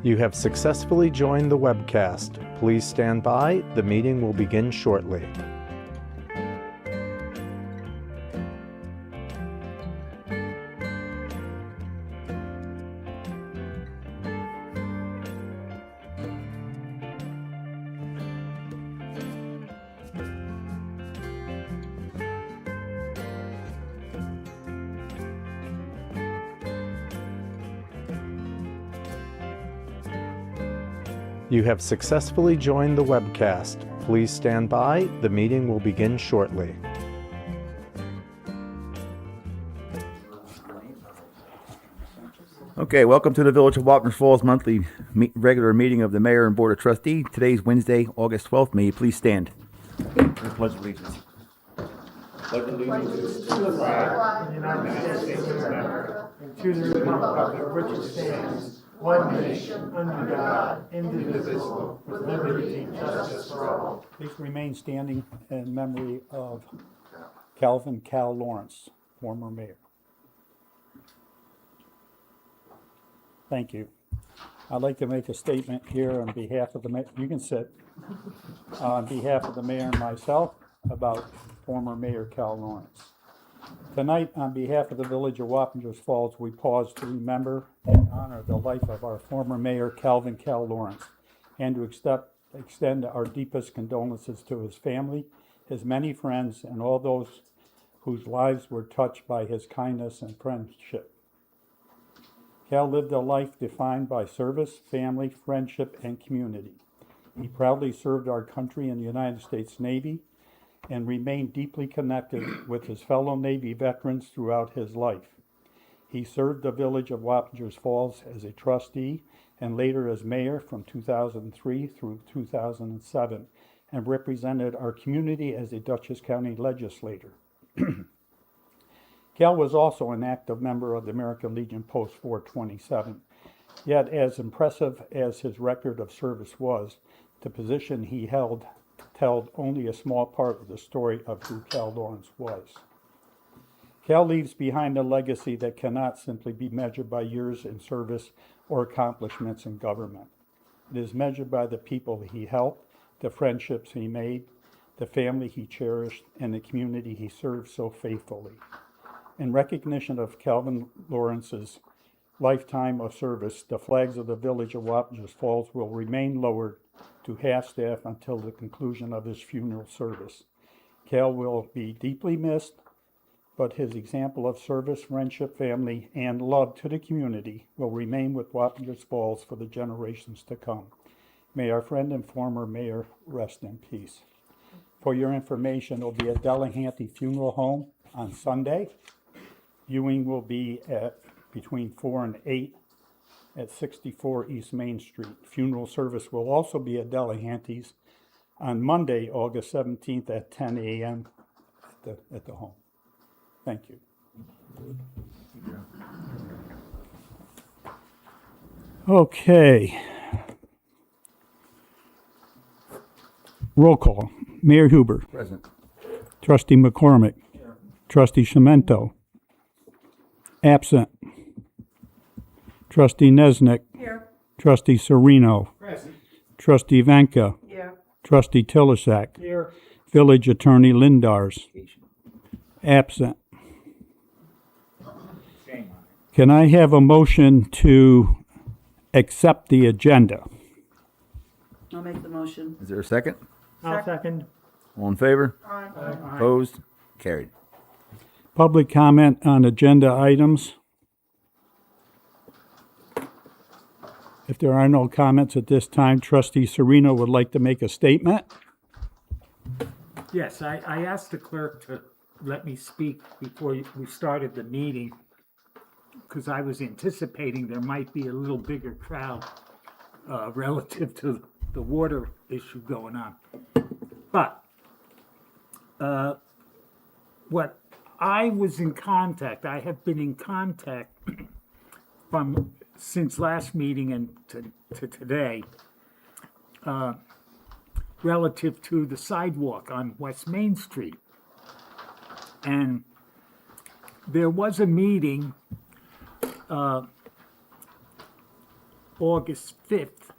You have successfully joined the webcast. Please stand by. The meeting will begin shortly. You have successfully joined the webcast. Please stand by. The meeting will begin shortly. Okay, welcome to the Village of Wapner Falls monthly regular meeting of the Mayor and Board of Trustees. Today's Wednesday, August 12th. May you please stand. Pledge allegiance. Pledge allegiance to the flag of the United States of America and to the republic for which it stands, one nation, under God, indivisible, with liberty and justice for all. Please remain standing in memory of Calvin Cal Lawrence, former mayor. Thank you. I'd like to make a statement here on behalf of the mayor. You can sit. On behalf of the mayor and myself about former Mayor Cal Lawrence. Tonight, on behalf of the Village of Wappingers Falls, we pause to remember and honor the life of our former mayor, Calvin Cal Lawrence, and to extend our deepest condolences to his family, his many friends, and all those whose lives were touched by his kindness and friendship. Cal lived a life defined by service, family, friendship, and community. He proudly served our country in the United States Navy and remained deeply connected with his fellow Navy veterans throughout his life. He served the Village of Wappingers Falls as a trustee and later as mayor from 2003 through 2007, and represented our community as a Dutchess County legislator. Cal was also an active member of the American Legion Post 427. Yet, as impressive as his record of service was, the position he held told only a small part of the story of who Cal Lawrence was. Cal leaves behind a legacy that cannot simply be measured by years in service or accomplishments in government. It is measured by the people he helped, the friendships he made, the family he cherished, and the community he served so faithfully. In recognition of Calvin Lawrence's lifetime of service, the flags of the Village of Wappingers Falls will remain lowered to half-staff until the conclusion of his funeral service. Cal will be deeply missed, but his example of service, friendship, family, and love to the community will remain with Wappingers Falls for the generations to come. May our friend and former mayor rest in peace. For your information, it will be at Delahanty Funeral Home on Sunday. Viewing will be at between 4 and 8 at 64 East Main Street. Funeral service will also be at Delahanty's on Monday, August 17th at 10 a.m. at the home. Thank you. Okay. Roll call. Mayor Huber. Present. Trustee McCormick. Here. Trustee Cemento. Absent. Trustee Nesnick. Here. Trustee Serino. Present. Trustee Vanka. Here. Trustee Tilisak. Here. Village Attorney Lindars. Absent. Can I have a motion to accept the agenda? I'll make the motion. Is there a second? I'll second. All in favor? Aye. Opposed? Carried. Public comment on agenda items. If there are no comments at this time, Trustee Serino would like to make a statement. Yes, I asked the clerk to let me speak before we started the meeting, because I was anticipating there might be a little bigger crowd relative to the water issue going on. But what I have been in contact since last meeting and to today, relative to the sidewalk on West Main Street. And there was a meeting August 5th,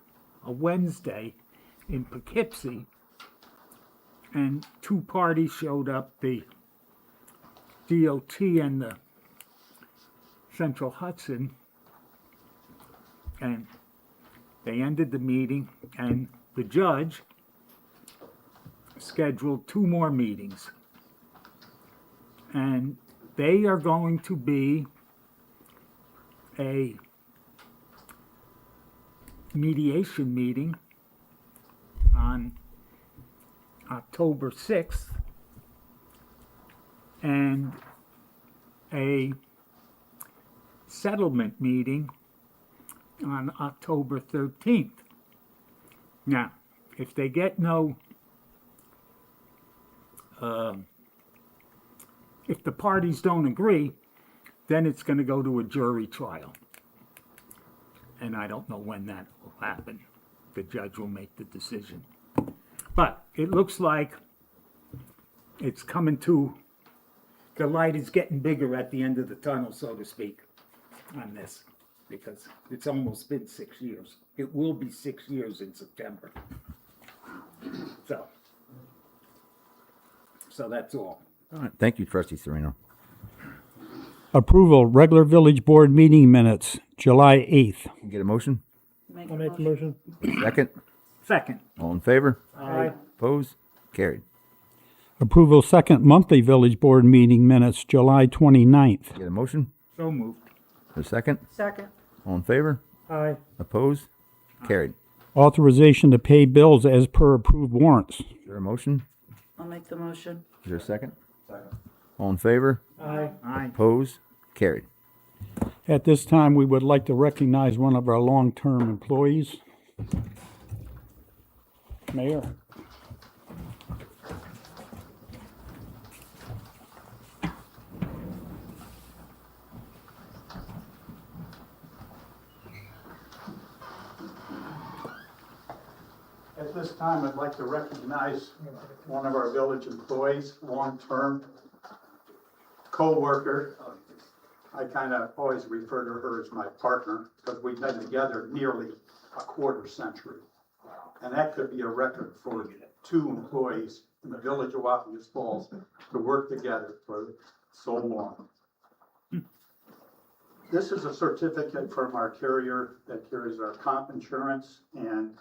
a Wednesday, in Poughkeepsie, and two parties showed up, the DOT and the Central Hudson, and they ended the meeting, and the judge scheduled two more meetings. And they are going to be a mediation meeting on October 6th and a settlement meeting on October 13th. Now, if they get no, if the parties don't agree, then it's going to go to a jury trial. And I don't know when that will happen. The judge will make the decision. But it looks like it's coming to, the light is getting bigger at the end of the tunnel, so to speak, on this, because it's almost been 6 years. It will be 6 years in September. So that's all. All right, thank you, trustee Sereno. Approval, regular village board meeting minutes, July 8th. Can I get a motion? Make I'll a make the motion. motion. Second? Second. All in favor? Aye. Opposed? Carried. Approval, second monthly village board meeting minutes, July 29th. Get a motion? So moved. A second? Second. All in favor? Aye. Opposed? Carried. Authorization to pay bills as per approved warrants. Is there a motion? I'll make the motion. Is there a second? Second. All in favor? Aye. Aye. Opposed? Carried. At this time, we would like to recognize one of our long-term employees. Mayor. At this time, I'd like to recognize one of our village employees, long-term co-worker. I kind of always refer to her as my partner because we've been together nearly a quarter century. And that could be a record for two employees in the village of Wappingers Falls to work together for so long. This is a certificate from our carrier that carries our comp insurance, and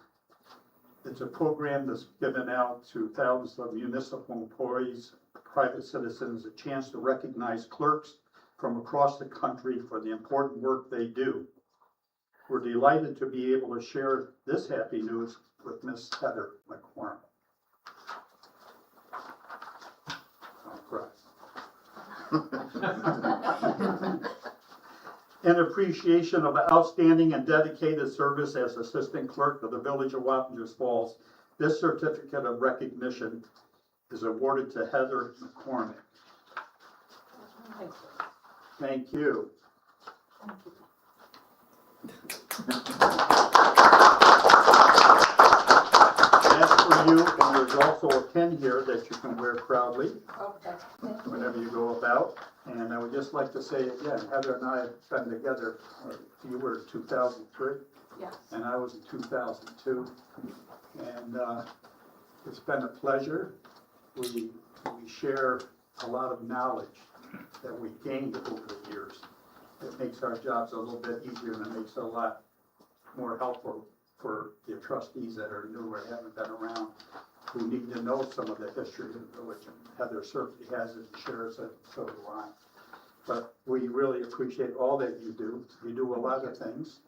it's a program that's given out to thousands of municipal employees, private citizens, a chance to recognize clerks from across the country for the important work they do. We're delighted to be able to share this happy news with Miss Heather McCormick. In appreciation of the outstanding and dedicated service as Assistant Clerk of the Village of Wappingers Falls, this certificate of recognition is awarded to Heather McCormick. Thank you. As for you, and there's also a pin here that you can wear proudly whenever you go about. And I would just like to say again, Heather and I have been together, you were in 2003, Yes. and I was in 2002. And it's been a pleasure. We share a lot of knowledge that we gained over the years. It makes our jobs a little bit easier, and it makes it a lot more helpful for the trustees that are new or haven't been around, who need to know some of the history of the village. And Heather certainly has it and shares it, so do I. But we really appreciate all that you do. You do a lot of things,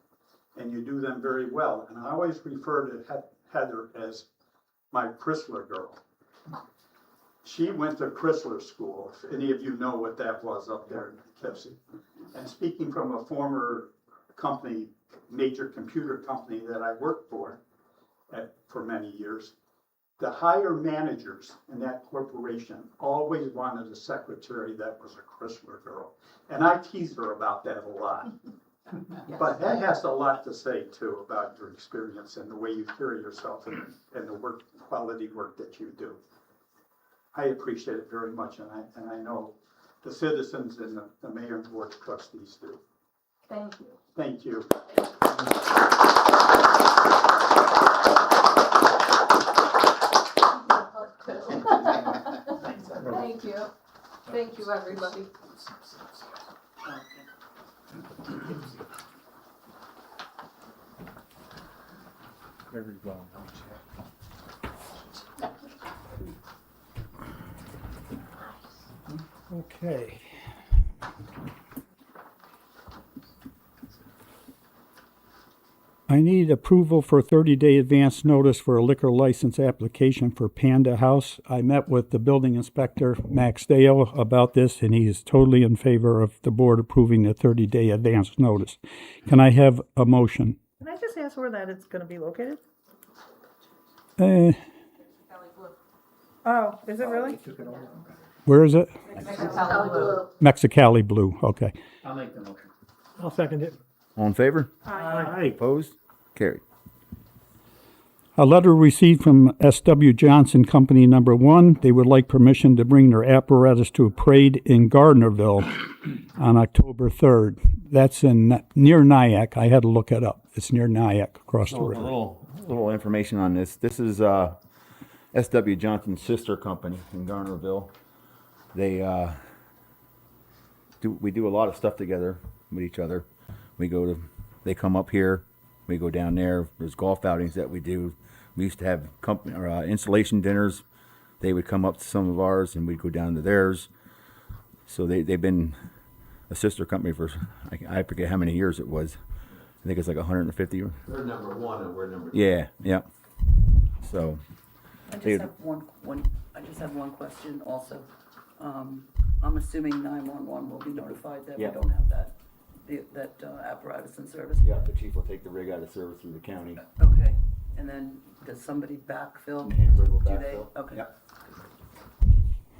and you do them very well. And I always refer to Heather as my Chrysler girl. She went to Chrysler School, if any of you know what that was up there in Poughkeepsie. And speaking from a former company, major computer company that I worked for many years, the higher managers in that corporation always wanted a secretary that was a Chrysler girl. And I tease her about that a lot. But that has a lot to say too about your experience and the way you carry yourself and the work, quality work that you do. I appreciate it very much, and I know the citizens and the mayor and board of trustees do. Thank you. Thank you. Thank you, everybody. Very well. Okay. I need approval for 30-day advance notice for a liquor license application for Panda House. I met with the building inspector, Max Dale, about this, and he is totally in favor of the board approving the 30-day advance notice. Can I have a motion? Can I just ask where that it's gonna be located? Eh, Oh, is it really? where is it? Valley Blue. Mexicali Blue, okay. I'll second it. All in favor? Aye. Opposed? Carried. A letter received from S.W. Johnson Company Number 1. They would like permission to bring their apparatus to a parade in Gardnerville on October 3rd. That's near Nyack. I had to look it up. It's near Nyack, across the A river. little information on this. This is S.W. Johnson's sister company in Garnerville. They we do a lot of stuff together with each other. They come up here, we go down there. There's golf outings that we do. We used to have company or installation dinners. They would come up to some of ours, and we'd go down to theirs. So they've been a sister company for I forget how many years it was. I think it's like 150. They're number one and we're number two. Yeah. So I just Dude. have I just have one question also. I'm assuming 911 will be notified that we Yeah. don't have that apparatus in service. yeah, the chief will take the rig out of service through the county. Okay, and then does somebody backfill? Hamburg will Do they? backfill. Okay. Yep.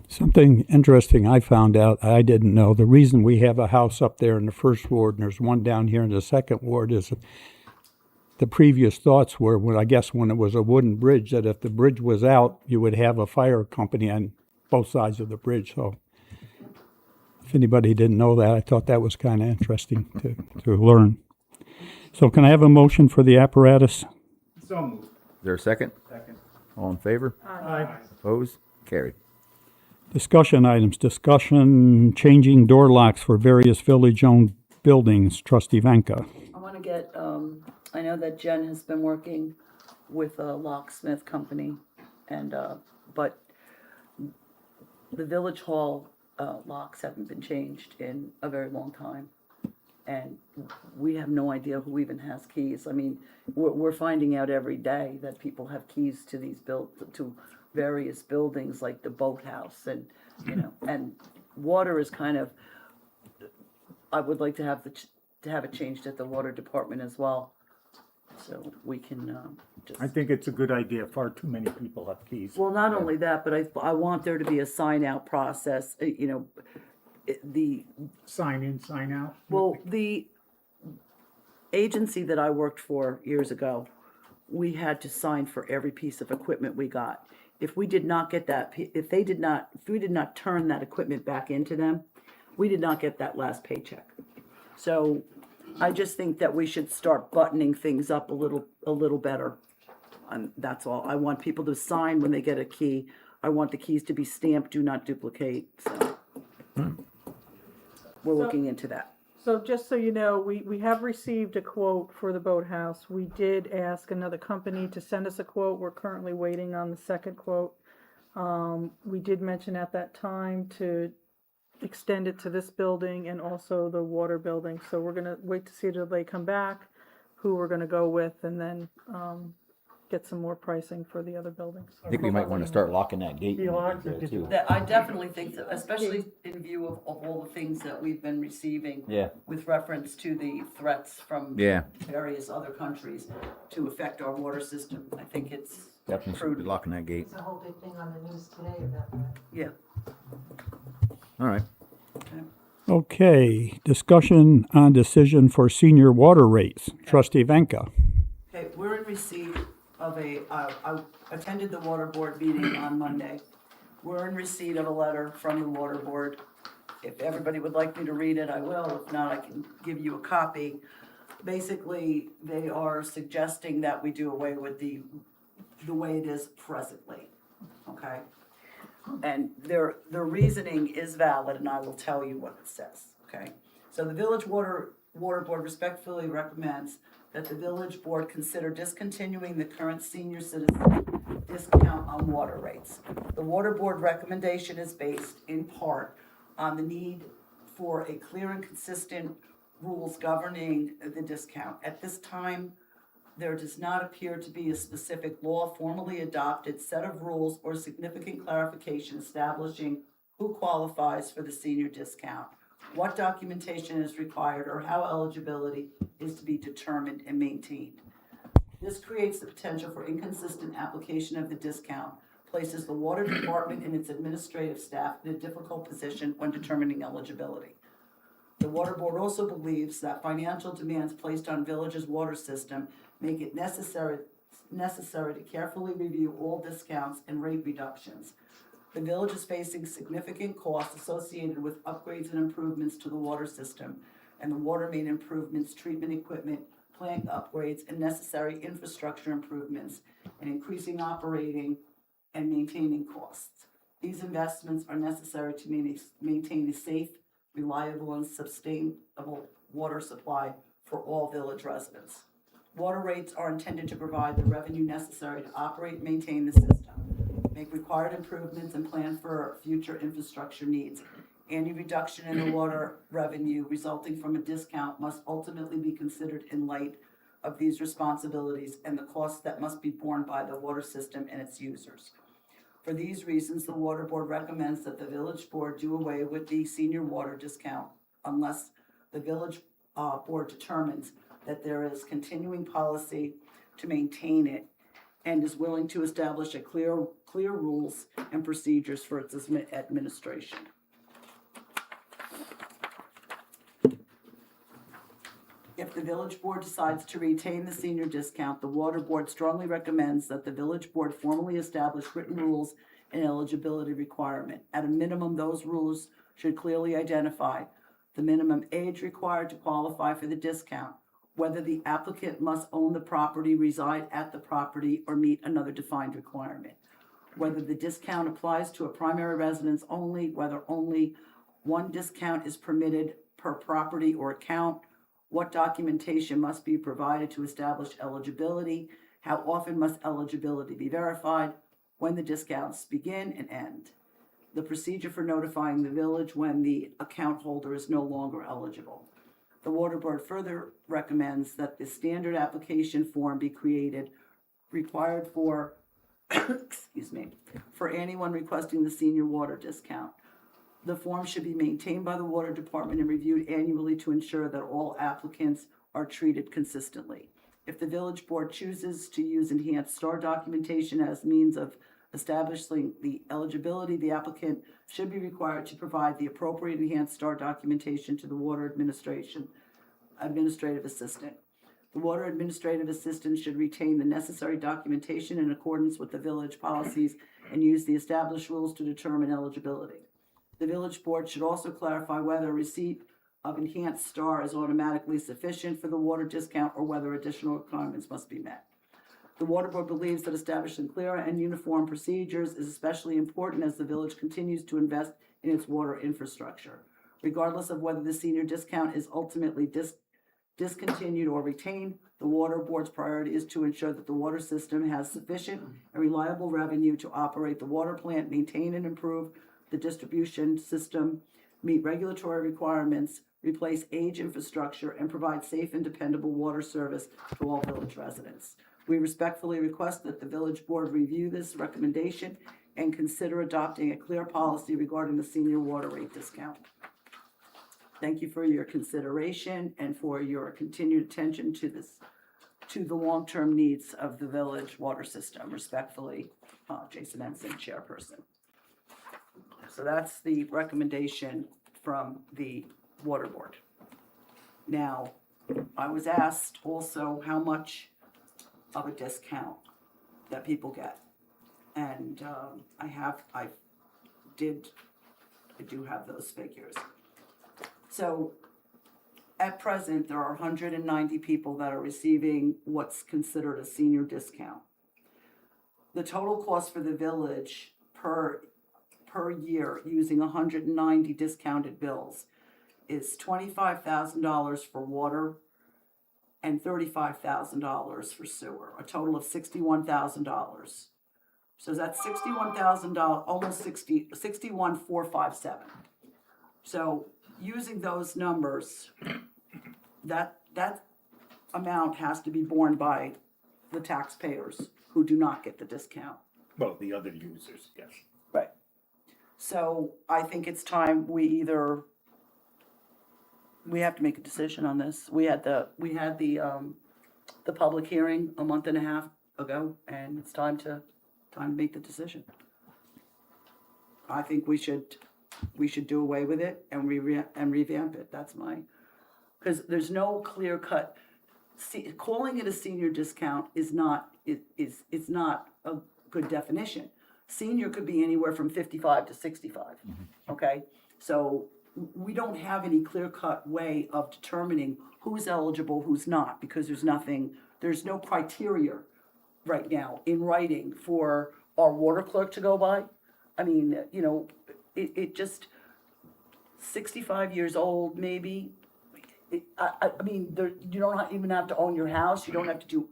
Something interesting I found out, I didn't know. The reason we have a house up there in the first ward and there's one down here in the second ward is the previous thoughts were, when it was a wooden bridge, that if the bridge was out, you would have a fire company on both sides of the bridge. So if anybody didn't know that, I thought that was kind of interesting to learn. So can I have a motion for the apparatus? So moved. Is there a second? Second. All in favor? Aye. Opposed? Carried. Discussion items, changing door locks for various village-owned buildings. Trustee Vanka. I want to get, I know that Jen has been working with a locksmith company and, but the village hall, locks haven't been changed in a very long time. And we have no idea who even has keys. I mean, we're finding out every day that people have keys to these to various buildings like the boathouse and, and water is kind of, I would like to have it changed at the water department as well. So we can, just. I think it's a good idea. Far too many people have keys. Well, not only that, but I want there to be a sign out process, the Sign in, sign out. Well, the agency that I worked for years ago, we had to sign for every piece of equipment we got. If we did not get that, if we did not turn that equipment back into them, we did not get that last paycheck. So I just think that we should start buttoning things up a little better. And that's all. I want people to sign when they get a key. I want the keys to be stamped, do not duplicate, so. We're looking into that. So just so you know, we have received a quote for the boathouse. We did ask another company to send us a quote. We're currently waiting on the second quote. We did mention at that time to extend it to this building and also the water building. So we're gonna wait to see till they come back, who we're gonna go with, and then, get some more pricing for the other buildings. I think we might want to start locking that gate. You locked it, there, did you? too. That I definitely think that, especially in view of all the things that we've been receiving. Yeah. With reference to the threats from. Yeah. Various other countries to affect our water system, I think it's Definitely should be prudent, locking that gate. There's a whole big thing on the news today about that. yeah. All right. Okay, discussion on decision for senior water rates. Trustee Vanka. Okay, we're in receipt of I attended the water board meeting on Monday. We're in receipt of a letter from the water board. If everybody would like me to read it, I will. If not, I can give you a copy. Basically, they are suggesting that we do away with the way it is presently, okay? And their reasoning is valid, and I will tell you what it says, okay? So the Village Water Board respectfully recommends that the Village Board consider discontinuing the current senior citizen discount on water rates. The Water Board recommendation is based in part on the need for a clear and consistent rules governing the discount. At this time, there does not appear to be a specific law formally adopted set of rules or significant clarification establishing who qualifies for the senior discount, what documentation is required, or how eligibility is to be determined and maintained. This creates the potential for inconsistent application of the discount, places the water department and its administrative staff in a difficult position when determining eligibility. The Water Board also believes that financial demands placed on village's water system make it necessary to carefully review all discounts and rate reductions. The village is facing significant costs associated with upgrades and improvements to the water system, and the water main improvements, treatment equipment, plant upgrades, and necessary infrastructure improvements, and increasing operating and maintaining costs. These investments are necessary to maintain a safe, reliable, and sustainable water supply for all village residents. Water rates are intended to provide the revenue necessary to operate and maintain the system, make required improvements, and plan for future infrastructure needs. Any reduction in the water revenue resulting from a discount must ultimately be considered in light of these responsibilities and the costs that must be borne by the water system and its users. For these reasons, the Water Board recommends that the Village Board do away with the senior water discount unless the Village Board determines that there is continuing policy to maintain it and is willing to establish a clear rules and procedures for its administration. If the Village Board decides to retain the senior discount, the Water Board strongly recommends that the Village Board formally establish written rules and eligibility requirement. At a minimum, those rules should clearly identify the minimum age required to qualify for the discount, whether the applicant must own the property, reside at the property, or meet another defined requirement, whether the discount applies to a primary residence only, whether only one discount is permitted per property or account, what documentation must be provided to establish eligibility, how often must eligibility be verified, when the discounts begin and end, the procedure for notifying the village when the account holder is no longer eligible. The Water Board further recommends that the standard application form be created, required for, for anyone requesting the senior water discount. The form should be maintained by the Water Department and reviewed annually to ensure that all applicants are treated consistently. If the Village Board chooses to use enhanced STAR documentation as means of establishing the eligibility, the applicant should be required to provide the appropriate enhanced STAR documentation to the Water Administrative Assistant. The Water Administrative Assistant should retain the necessary documentation in accordance with the village policies and use the established rules to determine eligibility. The Village Board should also clarify whether receipt of enhanced STAR is automatically sufficient for the water discount or whether additional requirements must be met. The Water Board believes that establishing clear and uniform procedures is especially important as the village continues to invest in its water infrastructure. Regardless of whether the senior discount is ultimately discontinued or retained, the Water Board's priority is to ensure that the water system has sufficient and reliable revenue to operate the water plant, maintain and improve the distribution system, meet regulatory requirements, replace age infrastructure, and provide safe and dependable water service to all village residents. We respectfully request that the Village Board review this recommendation and consider adopting a clear policy regarding the senior water rate discount. Thank you for your consideration and for your continued attention to the long-term needs of the village water system. Respectfully, Jason Ensign, Chairperson. So that's the recommendation from the Water Board. Now, I was asked also how much of a discount that people get. And I do have those figures. So at present, there are 190 people that are receiving what's considered a senior discount. The total cost for the village per per year using 190 discounted bills is $25,000 for water and $35,000 for sewer, a total of $61,000. So that's $61,000, almost 61,457. So using those numbers, that amount has to be borne by the taxpayers who do not get the discount. Well, the other users, yes. Right. So I think it's time we have to make a decision on this. We had the public hearing a month and a half ago, and it's time to make the decision. I think we should do away with it and revamp it. That's because there's no clear cut. Calling it a senior discount is not a good definition. Senior could be anywhere from 55 to 65, okay? So we don't have any clear-cut way of determining who's eligible, who's not, because there's no criteria right now in writing for our water clerk to go by. I mean, it just, 65 years old, maybe. I mean, you don't even have to own your house, you don't have to do,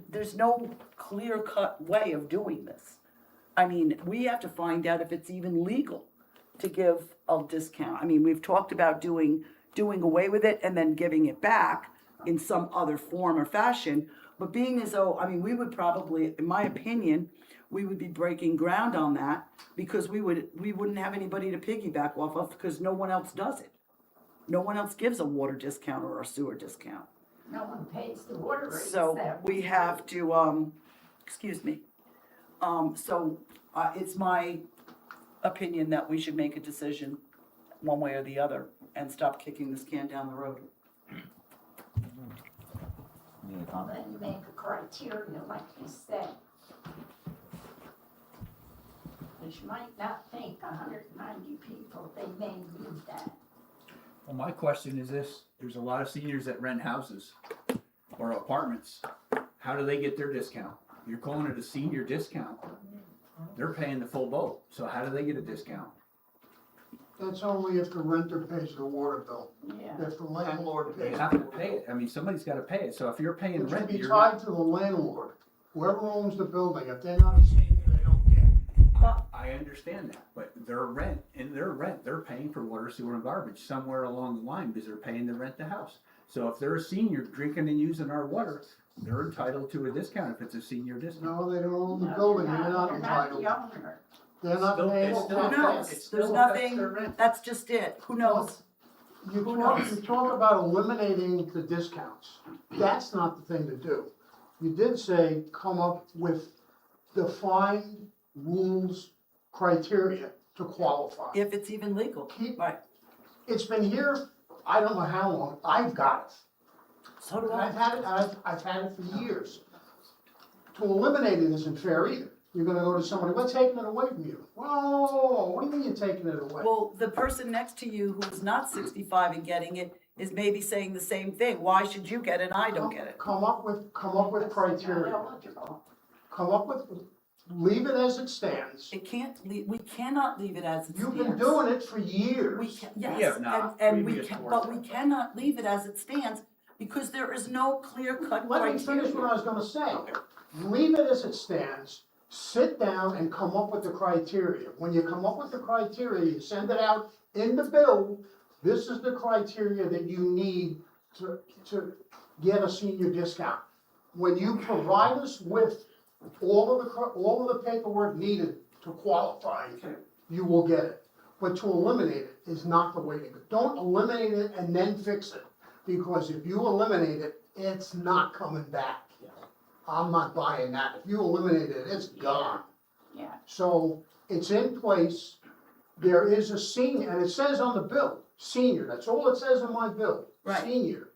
there's no clear-cut way of doing this. I mean, we have to find out if it's even legal to give a discount. I mean, we've talked about doing away with it and then giving it back in some other form or fashion, but being as though, I mean, we would probably, in my opinion, we would be breaking ground on that because we wouldn't have anybody to piggyback off of because no one else does it. No one else gives a water discount or a sewer discount. No one pays the water rates. So that we have to, excuse me. It's my opinion that we should make a decision one way or the other and stop kicking this can down the road. Well, then you make a criteria, like you said. Because you might not think 190 people, they may need that. Well, my question is this, there's a lot of seniors that rent houses or apartments. How do they get their discount? You're calling it a senior discount. They're paying the full boat, so how do they get a discount? That's only if the renter pays the water bill. Yeah. If the landlord They pays. have to pay it, I mean, somebody's gotta pay it, so if you're paying It should rent, be you're tied not. to the landlord. Whoever owns the building, if they're not a senior, they don't get it. I understand that, but they're paying for water, sewer, and garbage somewhere along the line because they're paying to rent the house. So if they're a senior drinking and using our water, they're entitled to a discount if it's a senior discount. No, they don't own the No, building, they're they're not the entitled. owner. They're not Still- paying. it's still- Who knows? It There's still affects nothing, their rent. that's just it. Who knows? You Who talk, knows? you talk about eliminating the discounts. That's not the thing to do. You did say come up with defined rules, criteria to qualify. If it's even legal. Keep- Right. It's been here, I don't know how long, I've got it. So do I've I. had it, I've had it for years. To eliminate it isn't fair either. You're gonna go to somebody, we're taking it away from you. Whoa, what do you mean you're taking it away? Well, the person next to you who's not 65 and getting it is maybe saying the same thing. Why should you get it and I don't get it? Come up with criteria. Not eligible. Come up with, leave it as it stands. It can't, we cannot leave it as it stands. You've been doing it for We years. can, We yes, have not. and we Previous can, boards but have. we cannot leave it as it stands because there is no clear-cut Let me finish what I criteria. was gonna say. Leave it as it stands, sit down and come up with the criteria. When you come up with the criteria, you send it out in the bill. This is the criteria that you need to get a senior discount. When you provide us with all of the paperwork needed to qualify, you will get it. But to eliminate it is not the way to go. Don't eliminate it and then fix it, because if you eliminate it, it's not coming back. I'm not buying that. If you eliminate it, it's gone. Yeah. So it's in place. There is a senior, and it says on the bill, senior. That's all it says on my bill, Right. senior.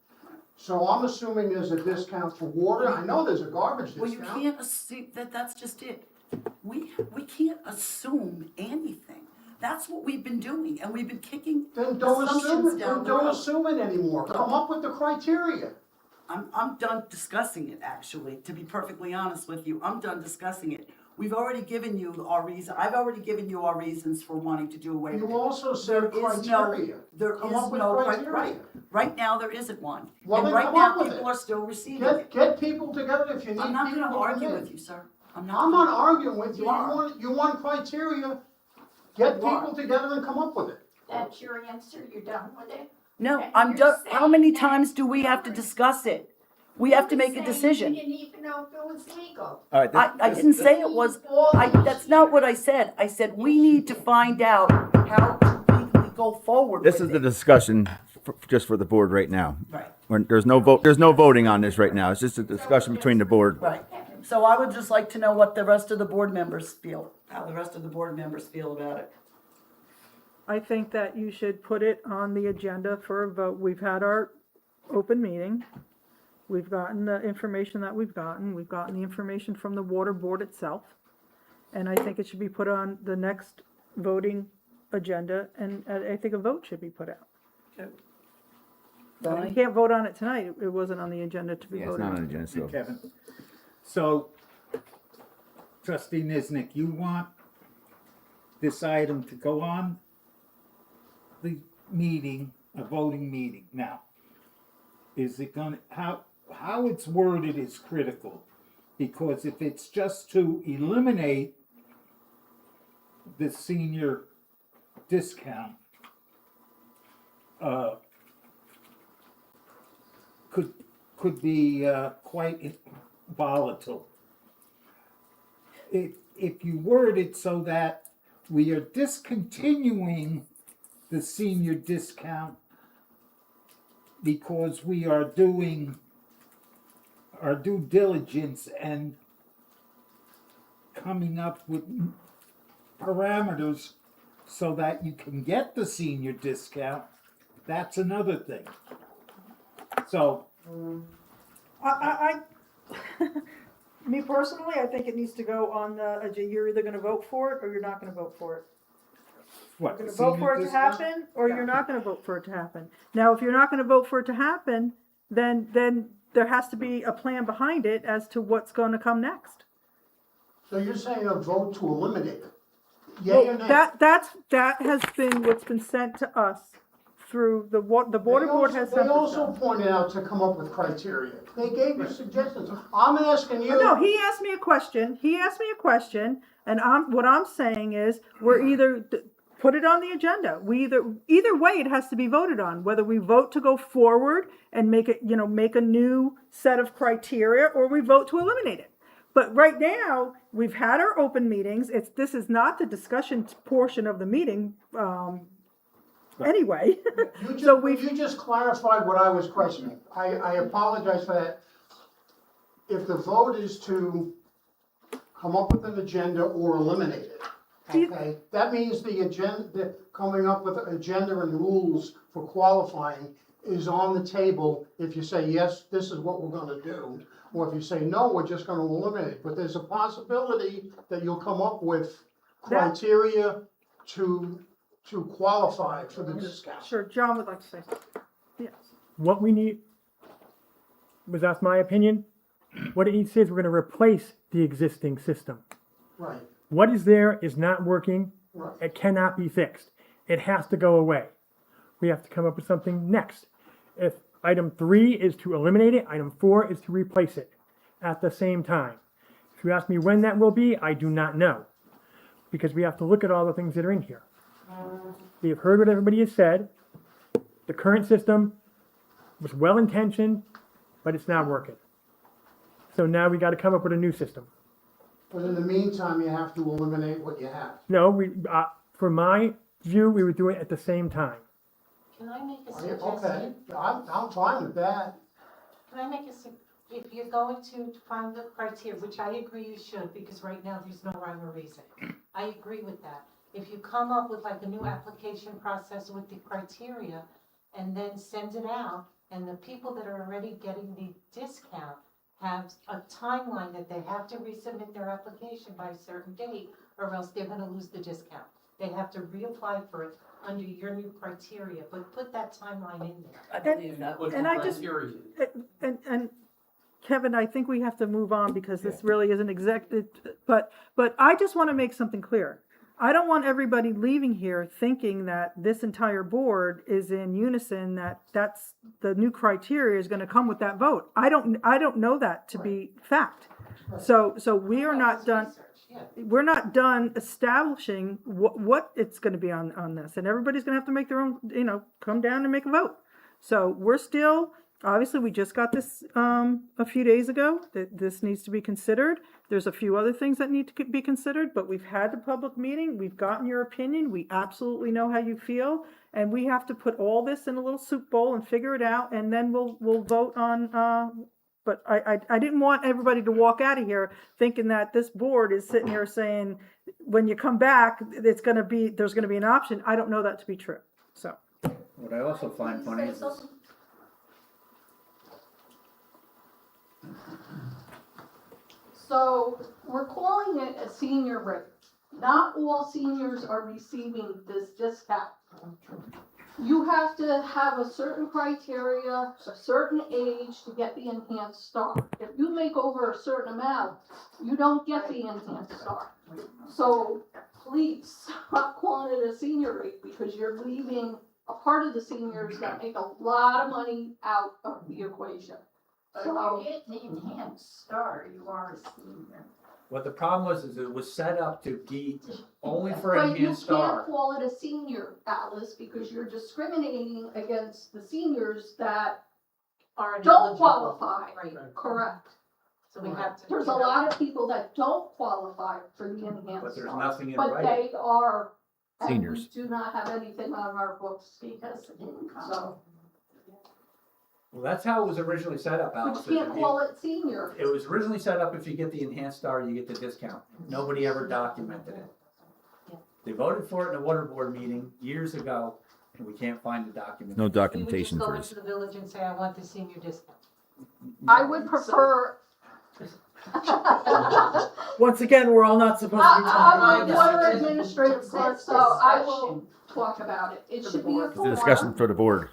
So I'm assuming there's a discount for water. I know there's a garbage Well, you discount. can't assume, that's just it. We can't assume anything. That's what we've been doing, and we've been kicking Then don't assume assumptions it, down then the don't road. assume it anymore. Come up with the criteria. I'm done discussing it, actually, to be perfectly honest with you. I'm done discussing it. We've already given you our reason, I've already given you our reasons for wanting to do away with You it. also said There is no- criteria. There Come is up with no criteria. right now, there isn't one. Well, And then right come now, up with people it. are still receiving Get, it. get people together if you need people. I'm not gonna to argue come in. with you, sir. I'm not arguing with you. You are. You want criteria. Get You are. people together and come up with it. That's your answer, you're done with it? No, And I'm you're just, how many saying that- times do we have to discuss it? We have to make a You're saying decision. You didn't even know if it was legal. All right, I didn't say it was, that's not what I said. I said, we need to find out how to legally go forward this with is the it. discussion just for the board right now. Right, There's no voting on this right now. It's just a discussion between the board. right. So I would just like to know what the rest of the board members feel, how the rest of the board members feel about it. I think that you should put it on the agenda for a vote. We've had our open meeting. We've gotten the information that we've gotten. We've gotten the information from the water board itself. And I think it should be put on the next voting agenda, and I think a vote should be put out. You Donnie? can't vote on it tonight. It wasn't on the agenda to be Yeah, it's voted not on. on the agenda, so. Kevin. So, trustee Niznik, you want this item to go on the meeting, a voting meeting. Now, is it gonna, how it's worded is critical. Because if it's just to eliminate the senior discount, could be quite volatile. If you word it so that we are discontinuing the senior discount because we are doing our due diligence and coming up with parameters so that you can get the senior discount, that's another thing. So, Me personally, I think it needs to go on the agenda. You're either gonna vote for it or you're not gonna vote for it. what, You're the gonna vote for senior it to discount? happen, or you're not gonna vote for it to happen. Now, if you're not gonna vote for it to happen, then there has to be a plan behind it as to what's gonna come next. So you're saying a vote to eliminate it? Yea or nay? That has been what's been sent to us through the border board has They sent this also out. pointed out to come up with criteria. They gave you suggestions. I'm asking you. No, he asked me a question, and what I'm saying is, we're either, put it on the agenda. Either way, it has to be voted on, whether we vote to go forward and make it, make a new set of criteria, or we vote to eliminate it. But right now, we've had our open meetings, this is not the discussion portion of the meeting, anyway. You just clarified what I was questioning. I apologize for that. If the vote is to come up with an agenda or eliminate it, okay? That means coming up with an agenda and rules for qualifying is on the table if you say, yes, this is what we're gonna do. Or if you say, no, we're just gonna eliminate it. But there's a possibility that you'll come up with criteria to qualify for the discount. Sure, John would like to say something. Yes. What we need, was that's my opinion, what it needs to say is we're gonna replace the existing system. Right, What is there is not working, right. it cannot be fixed. It has to go away. We have to come up with something next. If item 3 is to eliminate it, item 4 is to replace it at the same time. If you ask me when that will be, I do not know. Because we have to look at all the things that are in here. We have heard what everybody has said. The current system was well-intentioned, but it's not working. So now we gotta come up with a new system. But in the meantime, you have to eliminate what you have. No, from my view, we would do it at the same time. Can I make a Okay, suggestion? I'm fine with that. Can I make if you're going to find the criteria, which I agree you should, because right now there's no rhyme or reason. I agree with that. If you come up with like a new application process with the criteria and then send it out, and the people that are already getting the discount have a timeline that they have to resubmit their application by a certain date, or else they're gonna lose the discount. They have to reapply for it under your new criteria, but put that timeline in there. I believe that. And I just, and Kevin, I think we have to move on because this really isn't executive, but I just want to make something clear. I don't want everybody leaving here thinking that this entire board is in unison, that's the new criteria is going to come with that vote. I don't know that to be fact. So we are not done. We're not done establishing what it's going to be on this, and everybody's going to have to make their own, come down and make a vote. So we're still, obviously, we just got this a few days ago, that this needs to be considered. There's a few other things that need to be considered, but we've had the public meeting, we've gotten your opinion, we absolutely know how you feel, and we have to put all this in a little soup bowl and figure it out, and then we'll vote on, but I didn't want everybody to walk out of here thinking that this board is sitting here saying, when you come back, there's gonna be an option. I don't know that to be true, so. What I also find funny is this. So we're calling it a senior rate. Not all seniors are receiving this discount. You have to have a certain criteria, a certain age to get the enhanced star. If you make over a certain amount, you don't get the enhanced star. So please stop calling it a senior rate because you're leaving a part of the seniors that make a lot of money out of the equation. If you get the enhanced star, you are a senior. What the problem was is it was set up to be only for But you enhanced can't star. call it a senior, Alice, because you're discriminating against the seniors that Are don't ineligible. qualify. Right. Correct. So we have to. There's a lot of people that don't qualify for the But enhanced there's star, nothing in but writing. they are, and we Seniors. do not have anything on our books, Because of income. so, Well, that's how it was originally set up, but Alice. you can't call it senior. It was originally set up if you get the enhanced star, you get the discount. Nobody ever documented it. They voted for it in a water board meeting years ago, and we can't find the document. No We would just documentation go for into this. the village and say, I want the senior discount. I would prefer. Once again, we're all not supposed to be talking I'm about the this. water administrative clerk, so I will talk about it. It should be a It's a discussion form. for the board.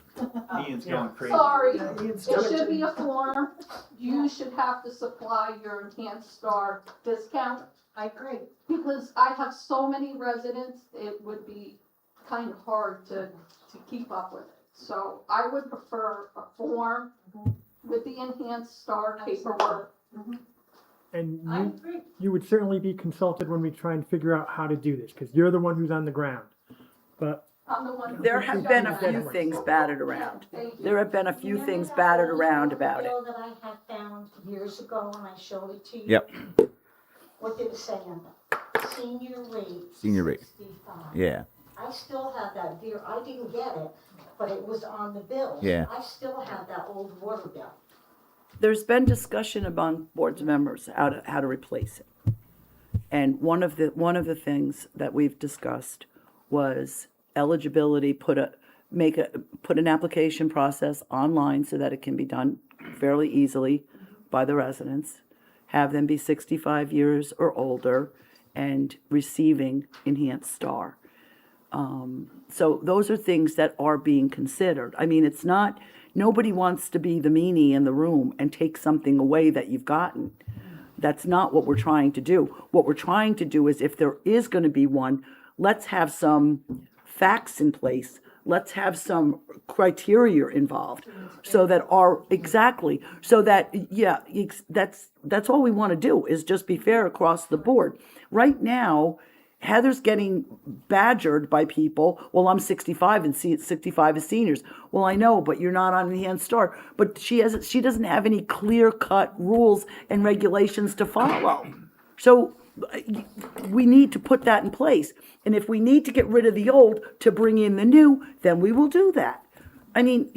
Ian's going crazy. Sorry, Ian's it got should it. be a form. You should have to supply your enhanced star discount. I agree. Because I have so many residents, it would be kind of hard to keep up with it. So I would prefer a form with the enhanced star paperwork. And I you, agree. you would certainly be consulted when we try and figure out how to do this, because you're the one who's on the ground. But I'm the one. There have been a few things batted around. Thank you. There have been a few Remember things that batted old around water about it. bill that I had found years ago and I showed it to you? Yep. What did it say on it? Senior rate. Senior rate. 65. Yeah. I still have that dear, I didn't get it, but it was on the bill. Yeah. I still have that old water bill. There's been discussion among board's members how to replace it. And one of the things that we've discussed was eligibility, put an application process online so that it can be done fairly easily by the residents. Have them be 65 years or older and receiving enhanced star. So those are things that are being considered. I mean, it's not, nobody wants to be the meanie in the room and take something away that you've gotten. That's not what we're trying to do. What we're trying to do is if there is going to be one, let's have some facts in place. Let's have some criteria involved so that that's all we want to do is just be fair across the board. Right now, Heather's getting badgered by people. Well, I'm 65 and 65 is seniors. Well, I know, but you're not on enhanced star. But she doesn't have any clear-cut rules and regulations to follow. So we need to put that in place. And if we need to get rid of the old to bring in the new, then we will do that. I mean,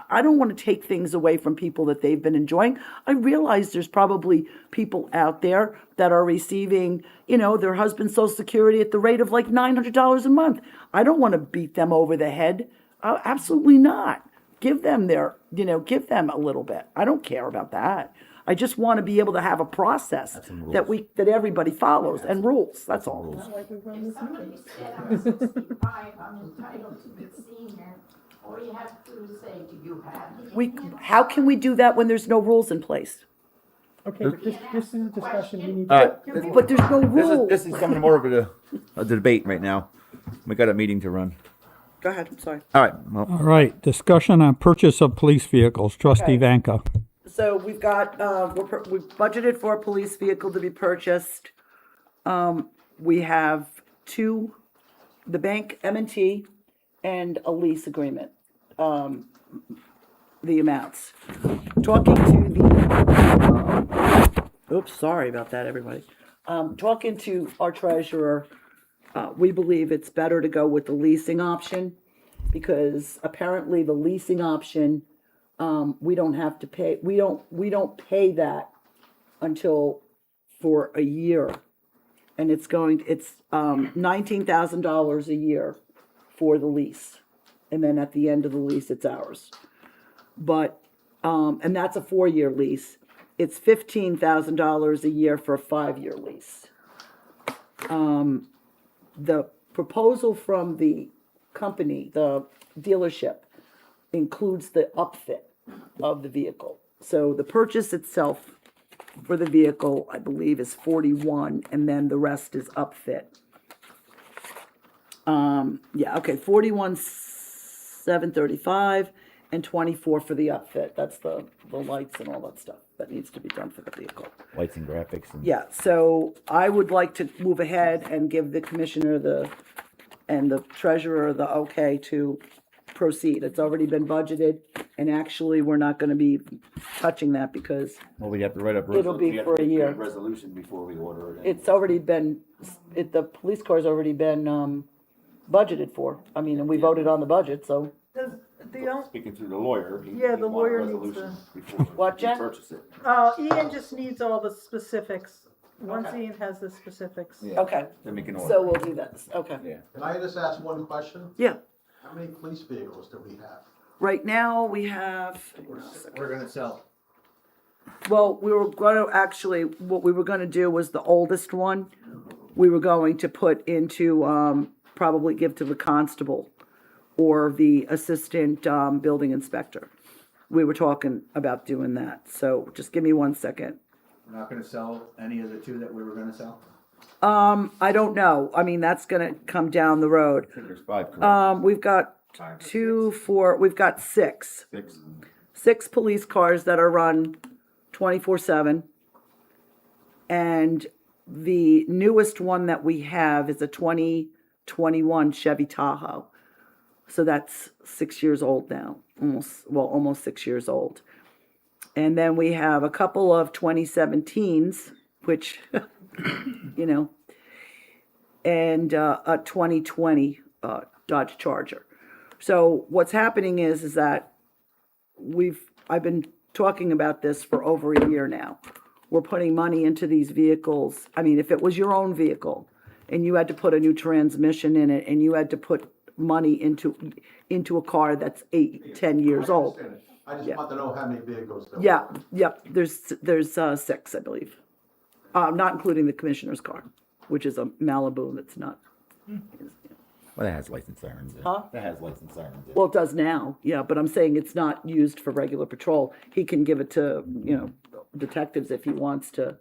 I don't want to take things away from people that they've been enjoying. I realize there's probably people out there that are receiving, their husband's Social Security at the rate of like $900 a month. I don't want to beat them over the head. Absolutely not. Give them give them a little bit. I don't care about that. I just want to be able to have a process that everybody follows and rules. That's all. If somebody said I'm 65, I'm entitled to be senior, All you have to do is say, do you have the We, Indian how can we do that when there's no rules in place? Okay, but this is a discussion we need All to. right, But there's no rules. this is coming more of a debate right now. We got a meeting to run. Go ahead, I'm sorry. All right, well, All right, discussion on purchase of police vehicles, trustee Okay. Vanka. So we've got, we've budgeted for a police vehicle to be purchased. We have two, the bank M&T and a lease agreement, the amounts. Talking to the, oops, sorry about that, everybody. Talking to our treasurer, we believe it's better to go with the leasing option because apparently the leasing option, we don't have to pay, we don't pay that until for a year. And it's $19,000 a year for the lease. And then at the end of the lease, it's ours. But, and that's a 4-year lease. It's $15,000 a year for a 5-year lease. The proposal from the company, the dealership, includes the upfit of the vehicle. So the purchase itself for the vehicle, I believe, is 41, and then the rest is upfit. Yeah, okay, 41,735 and 24 for the upfit. That's the lights and all that stuff that needs to be done for the vehicle. lights and graphics and. Yeah, so I would like to move ahead and give the commissioner and the treasurer the okay to proceed. It's already been budgeted, and actually, we're not gonna be touching that because Well, we have to write up. It'll be we have for to a make year. Resolution before we order it. it's already been, the police car's already been, budgeted for. I mean, and we voted on the budget, so. Speaking through the lawyer. Yeah, the lawyer needs to- What, Jen? Purchase it. Ian just needs all the specifics. Once Okay. Ian has the specifics. Yeah. Okay, Then we can order. so we'll do that, okay. Yeah. Can I just ask one question? Yeah, How many police vehicles do we have? right now, we have, We're gonna sell. well, we were gonna, actually, what we were gonna do was the oldest one, we were going to put into, probably give to the constable or the assistant, building inspector. We were talking about doing that, so just give me 1 second. We're not gonna sell any of the two that we were gonna sell. I don't know, I mean, that's gonna come down the road. I think there's 5, correct? We've got 2, 4, we've got 6. 6. 6 police cars that are run 24/7. And the newest one that we have is a 2021 Chevy Tahoe. So that's 6 years old now, almost 6 years old. And then we have a couple of 2017s, which, you know, and a 2020 Dodge Charger. So what's happening is that I've been talking about this for over a year now. We're putting money into these vehicles. I mean, if it was your own vehicle and you had to put a new transmission in it and you had to put money into a car that's 8, 10 years old. I just Yeah. want to know how many vehicles there Yeah, yep, there's 6, I believe. Not including the commissioner's car, which is a Malibu that's not. Well, that has license sirens in it. Huh? That has license sirens in it. Well, it does now, yeah, but I'm saying it's not used for regular patrol. He can give it to, detectives if he wants to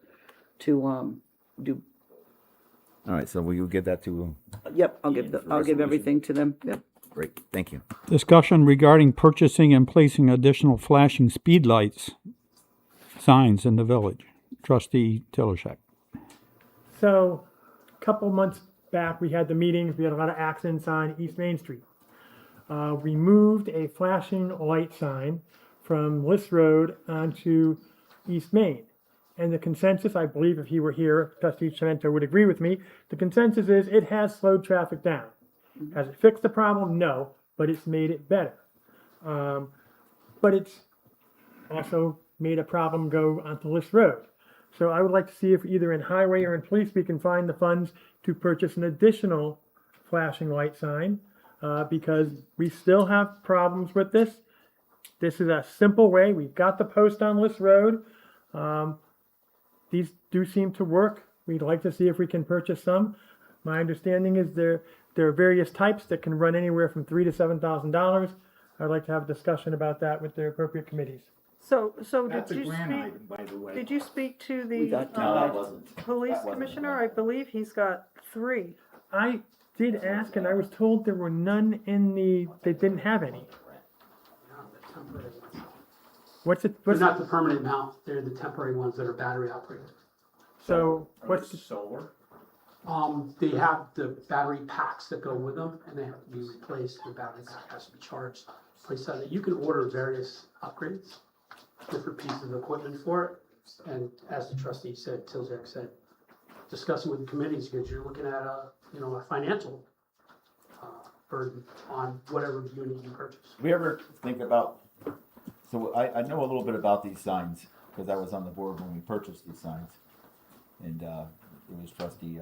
do, All right, so will you give that to, yep, I'll give resolution. everything to them, yep. great, thank you. Discussion regarding purchasing and placing additional flashing speed lights signs in the village, trustee Tiloshek. So, a couple months back, we had the meetings, we had a lot of accidents on East Main Street. We moved a flashing light sign from List Road onto East Main. And the consensus, I believe if he were here, trustee Chimento would agree with me, the consensus is it has slowed traffic down. Has it fixed the problem? No, but it's made it better. But it's also made a problem go onto List Road. So I would like to see if either in highway or in police, we can find the funds to purchase an additional flashing light sign, because we still have problems with this. This is a simple way. We've got the post on List Road. These do seem to work. We'd like to see if we can purchase some. My understanding is there are various types that can run anywhere from $3,000 to $7,000. I'd like to have a discussion about that with the appropriate committees. So That's did a you grand speak, item, by the way. did you speak to We got the, No, that wasn't. police that wasn't commissioner? a I believe he's got 3. I did ask, and I was told there were none they didn't have any. What's it, They're what's, not the permanent mount, they're the temporary ones that are battery operated. so, what's, the- Solar? They have the battery packs that go with them, and they have to be replaced, the battery pack has to be charged. Place that, you can order various upgrades, different pieces of equipment for it, and as the trustee said, Tilzek said, discussing with the committees, because you're looking at a financial burden on whatever unit you purchase. We ever think about, so I know a little bit about these signs, because I was on the board when we purchased these signs. And it was trustee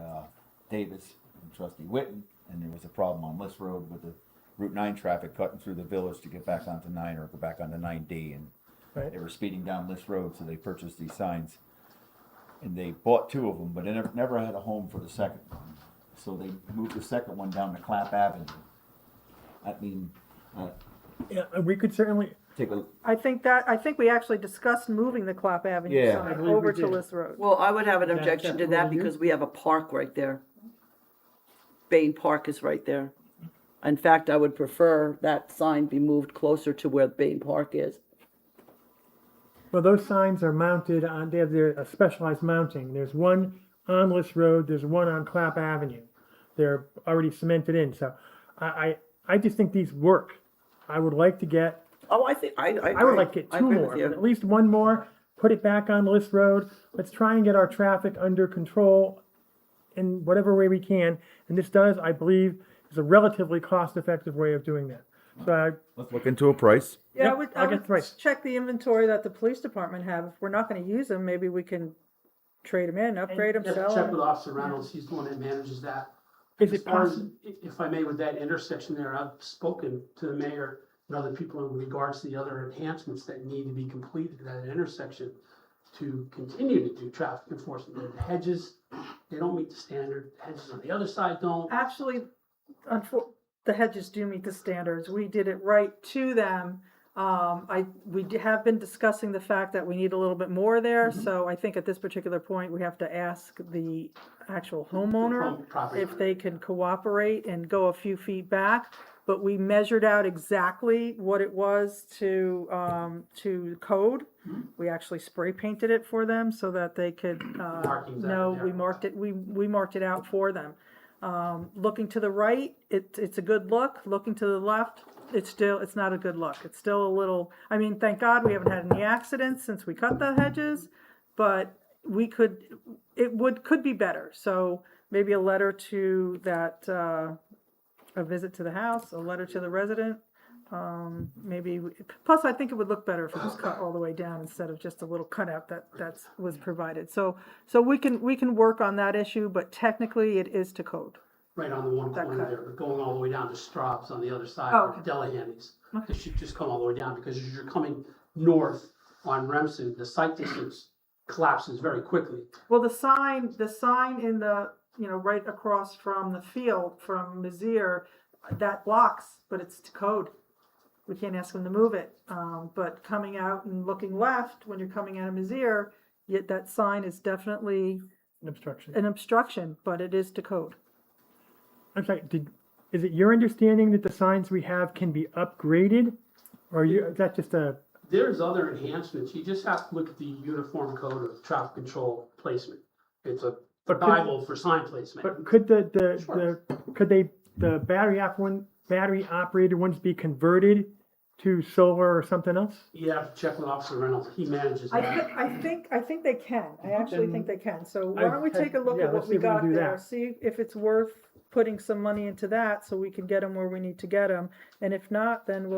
Davis and trustee Witten, and there was a problem on List Road with the Route 9 traffic cutting through the village to get back onto 9 or go back onto 9D, and Right. they were speeding down List Road, so they purchased these signs. And they bought 2 of them, but they never had a home for the second one. So they moved the second one down to Clap Avenue. I mean, yeah, we could certainly, take a, I think we actually discussed moving the Clap Avenue Yeah. I sign believe we over to did. List Road. Well, I would have an That- objection to that's that what we do? because we have a park right there. Bain Park is right there. In fact, I would prefer that sign be moved closer to where Bain Park is. well, those signs are mounted on, they have a specialized mounting. There's one on List Road, there's one on Clap Avenue. They're already cemented in, so I just think these work. I would like to get, Oh, I think, I I would like to get I 2 agree more, with you. but at least 1 more, put it back on List Road. Let's try and get our traffic under control in whatever way we can. And this does, I believe, is a relatively cost-effective way of doing that. So let's look into a price. Yeah, Yep, I'll get 3. check the inventory that the police department have. If we're not gonna use them, maybe we can trade them in, upgrade them, You have to sell check them. with Officer Reynolds, he's the one that manages that. Is As it far as, possible? if I may, with that intersection there, I've spoken to the mayor and other people in regards to the other enhancements that need to be completed at that intersection to continue to do traffic enforcement. The hedges, they don't meet the standard, the hedges on the other side don't. Actually, the hedges do meet the standards. We did it right to them. Have been discussing the fact that we need a little bit more there, so I think at this particular point, we have to ask the actual homeowner Property if they can cooperate and go a few feet back. But we measured out exactly what it was to code. We actually spray painted it for them so that they could, Markings out know, there. we marked it out for them. Looking to the right, it's a good look. Looking to the left, it's not a good look. It's still a little, I mean, thank God we haven't had any accidents since we cut the hedges, but could be better. So maybe a letter to that, a visit to the house, a letter to the resident. Plus I think it would look better if it was cut all the way down instead of just a little cutout that was provided. So we can work on that issue, but technically it is to code. Right on the one That corner cut. there, but going all the way down to Straub's on the other side, Oh, of Delahanty's. Okay. It should just come all the way down, because as you're coming north on Remsen, the sight distance collapses very quickly. Well, the sign in the, right across from the field from Mizzier, that blocks, but it's to code. We can't ask them to move it. But coming out and looking left, when you're coming out of Mizzier, yet that sign is definitely An obstruction. an obstruction, but it is to code. I'm sorry, is it your understanding that the signs we have can be upgraded? Or is that just a, There's other enhancements, you just have to look at the Uniform Code of Traffic Control Placement. It's a But could- Bible for sign placement. but could Sure. the battery operated ones be converted to solar or something else? You have to check with Officer Reynolds, he manages I that. think they can. I actually think they can. So why don't we take a look yeah, at what let's we see if we can got do there, that. see if it's worth putting some money into that so we can get them where we need to get them. And if not, then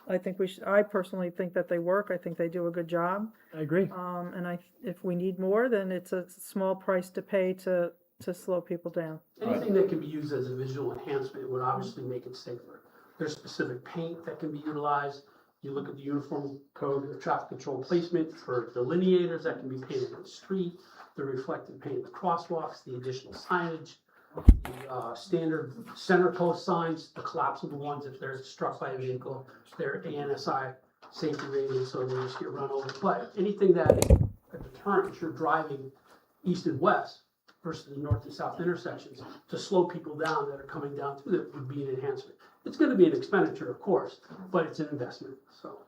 I personally think that they work. I think they do a good job. I agree. And if we need more, then it's a small price to pay to slow people down. Anything that can be used as a visual enhancement would obviously make it safer. There's specific paint that can be utilized. You look at the Uniform Code of Traffic Control Placement for delineators that can be painted on the street, the reflective paint in the crosswalks, the additional signage. the standard center post signs, the collapsible ones, if they're struck by a vehicle, they're ANSI safety rating, so they just get run over. But anything that is a deterrent, if you're driving east and west versus the north and south intersections, to slow people down that are coming down through there would be an enhancement. It's gonna be an expenditure, of course, but it's an investment, so.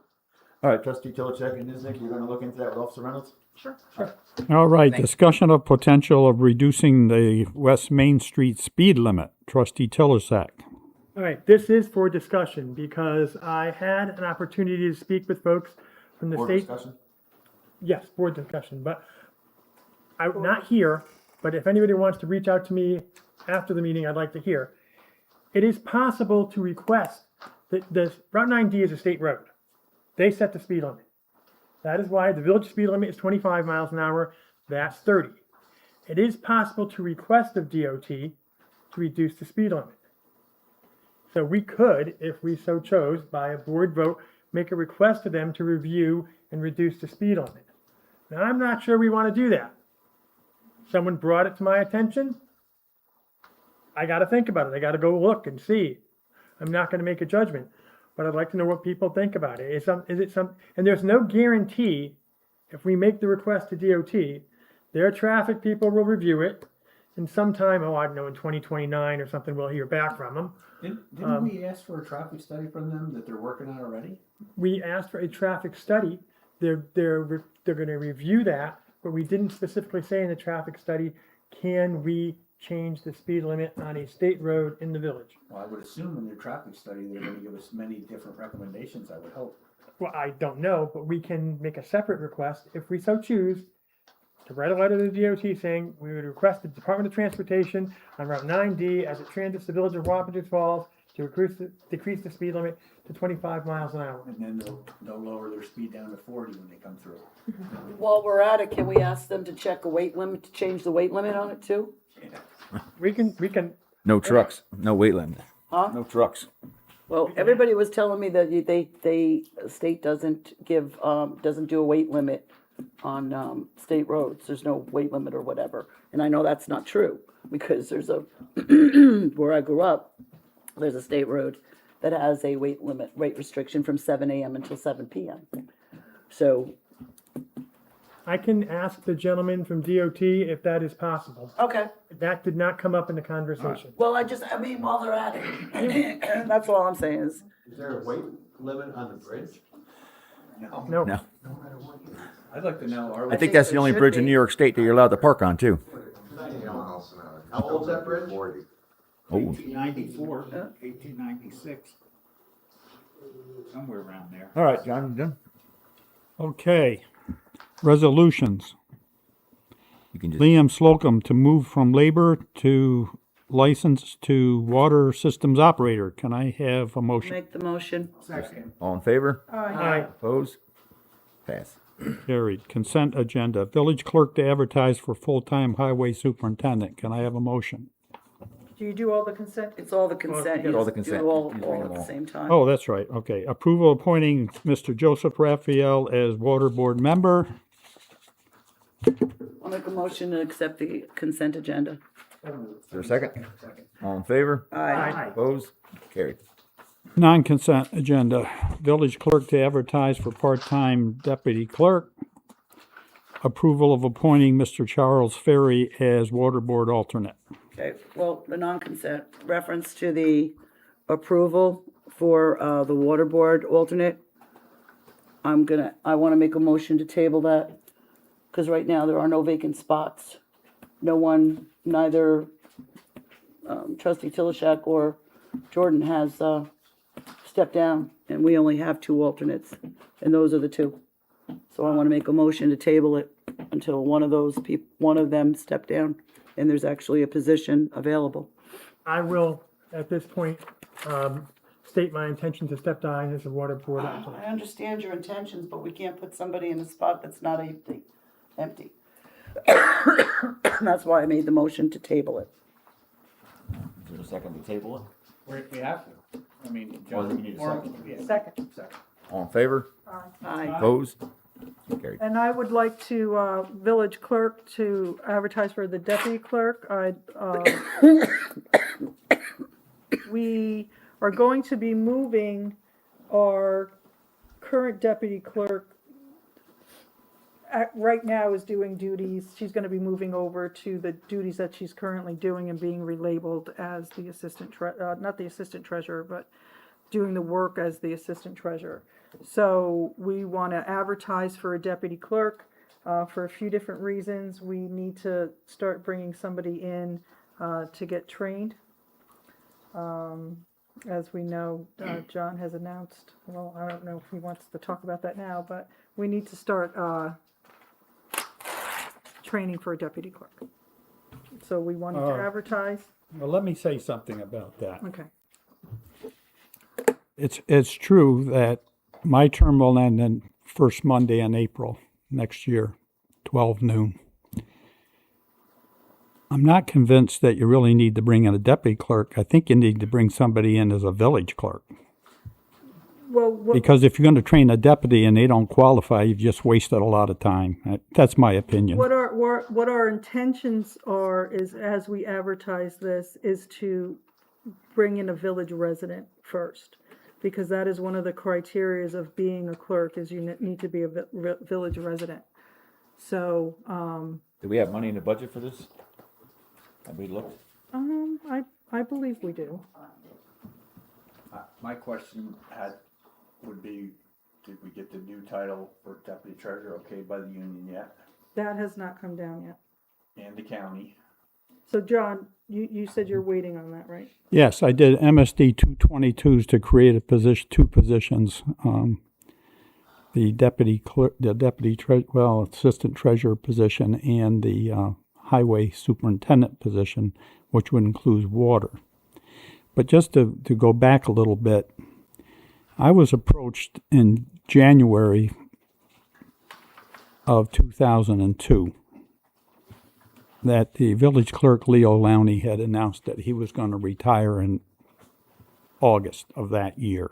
All right, trustee Tilichek and Niznik, you're gonna look into that with Officer Reynolds? All right, Thanks. discussion of potential of reducing the West Main Street speed limit. Trustee Tilichak. All right, this is for discussion because I had an opportunity to speak with folks from the Board state. discussion? Yes, board discussion, but I'm not here, but if anybody wants to reach out to me after the meeting, I'd like to hear. It is possible to request that the Route 9D is a state road. They set the speed limit. That is why the village speed limit is 25 miles an hour, that's 30. It is possible to request of DOT to reduce the speed limit. So we could, if we so chose, by a board vote, make a request to them to review and reduce the speed limit. Now, I'm not sure we want to do that. Someone brought it to my attention. I got to think about it. I got to go look and see. I'm not going to make a judgment, but I'd like to know what people think about it. And there's no guarantee if we make the request to DOT, their traffic people will review it. And sometime, I don't know, in 2029 or something, we'll hear back from them. Didn't we ask for a traffic study from them that they're working on already? We asked for a traffic study. They're going to review that, but we didn't specifically say in the traffic study, can we change the speed limit on a state road in the village? Well, I would assume in their traffic study, they're gonna give us many different recommendations, I would hope. Well, I don't know, but we can make a separate request if we so choose to write a letter to the DOT saying we would request the Department of Transportation on Route 9D as it transits the village of Wappingers Falls to decrease the speed limit to 25 miles an hour. And then they'll lower their speed down to 40 when they come through. While we're at it, can we ask them to check a weight limit, to change the weight limit on it too? We can. No trucks, no weight limit. Huh? No trucks. Well, everybody was telling me that state doesn't do a weight limit on, state roads. There's no weight limit or whatever. And I know that's not true because there's where I grew up, there's a state road that has a weight restriction from 7 a.m. until 7 p.m. So. I can ask the gentleman from DOT if that is possible. Okay. That did not come up in the conversation. Well, while they're at it, that's all I'm saying is. Is there a weight limit on the bridge? No. No. I'd like to know, I think that's the only bridge in New York State that you're allowed to park on too. How old's that bridge? Oh, 1894, 1896, somewhere around there. all right, John, you done? Okay. Resolutions. You can just, Liam Slocum to move from labor to license to water systems operator. Can I have a motion? Make the motion. Second. all in favor? Aye. Opposed? Pass. Carried. Consent agenda. Village clerk to advertise for full-time highway superintendent. Can I have a motion? Do you do all the consent? It's all the consent. All the You consent. do all You bring at them the all. same time. Oh, that's right. Okay. Approval appointing Mr. Joseph Raphael as water board member. I'll make a motion to accept the consent agenda. Is there a second? All in favor? Aye. Opposed? Carried. Non-consent agenda. Village clerk to advertise for part-time deputy clerk. Approval of appointing Mr. Charles Ferry as water board alternate. Okay, well, the non-consent, reference to the approval for, the water board alternate. I wanna make a motion to table that, cause right now there are no vacant spots. Neither, trustee Tilichak or Jordan has, stepped down, and we only have 2 alternates, and those are the 2. So I wanna make a motion to table it until one of them step down, and there's actually a position available. I will, at this point, state my intention to step down as a water board alternate. I understand your intentions, but we can't put somebody in a spot that's not empty. That's why I made the motion to table it. Is there a second to table it? We have to. I mean, Well, you need a second. Yeah. Second. All in favor? Aye. Opposed? Carried. And I would like to, village clerk to advertise for the deputy clerk. We are going to be moving our current deputy clerk, right now is doing duties. She's gonna be moving over to the duties that she's currently doing and being relabeled as the not the assistant treasurer, but doing the work as the assistant treasurer. So we want to advertise for a deputy clerk for a few different reasons. We need to start bringing somebody in to get trained. As we know, John has announced, well, I don't know if he wants to talk about that now, but we need to start training for a deputy clerk. So we wanted to advertise. Well, let me say something about that. Okay. It's true that my term will end on first Monday in April next year, 12 noon. I'm not convinced that you really need to bring in a deputy clerk. I think you need to bring somebody in as a village clerk. Well, Because if you're going to train a deputy and they don't qualify, you've just wasted a lot of time. That's my opinion. what our intentions are is, as we advertise this, is to bring in a village resident first. Because that is one of the criterias of being a clerk, is you need to be a village resident. So, Do we have money in the budget for this? Have we looked? I believe we do. My question would be, did we get the new title for deputy treasurer okayed by the union yet? That has not come down yet. And the county? So John, you said you're waiting on that, right? Yes, I did MSD 222s to create two positions. The deputy clerk, assistant treasurer position, and the highway superintendent position, which would include water. But just to go back a little bit, I was approached in January of 2002 that the village clerk, Leo Lowney, had announced that he was going to retire in August of that year.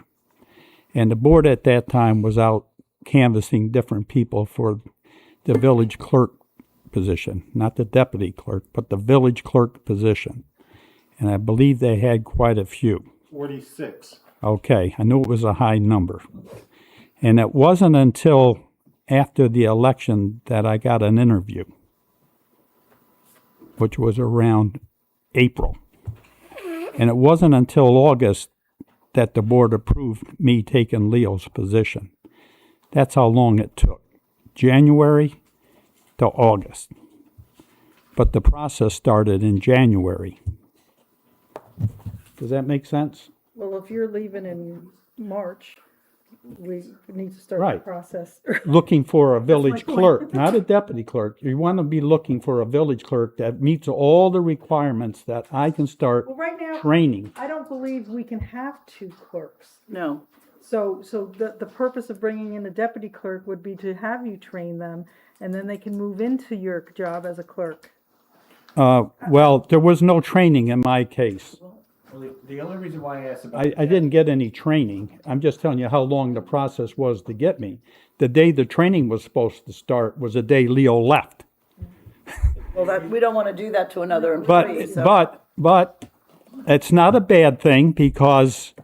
And the board at that time was out canvassing different people for the village clerk position, not the deputy clerk, but the village clerk position. And I believe they had quite a few. 46. Okay, I knew it was a high number. And it wasn't until after the election that I got an interview, which was around April. And it wasn't until August that the board approved me taking Leo's position. That's how long it took. January to August. But the process started in January. Does that make sense? Well, if you're leaving in March, we need to start the Right. process. Looking for a village point. clerk, not a deputy clerk. You want to be looking for a village clerk that meets all the requirements that I can start Well, right now, training. I don't believe we can have two clerks. No, So the purpose of bringing in a deputy clerk would be to have you train them, and then they can move into your job as a clerk. Well, there was no training in my case. Well, the only reason why I asked about. I didn't get any training. I'm just telling you how long the process was to get me. The day the training was supposed to start was the day Leo left. well, we don't want to do that to another employee, so. But it's not a bad thing, because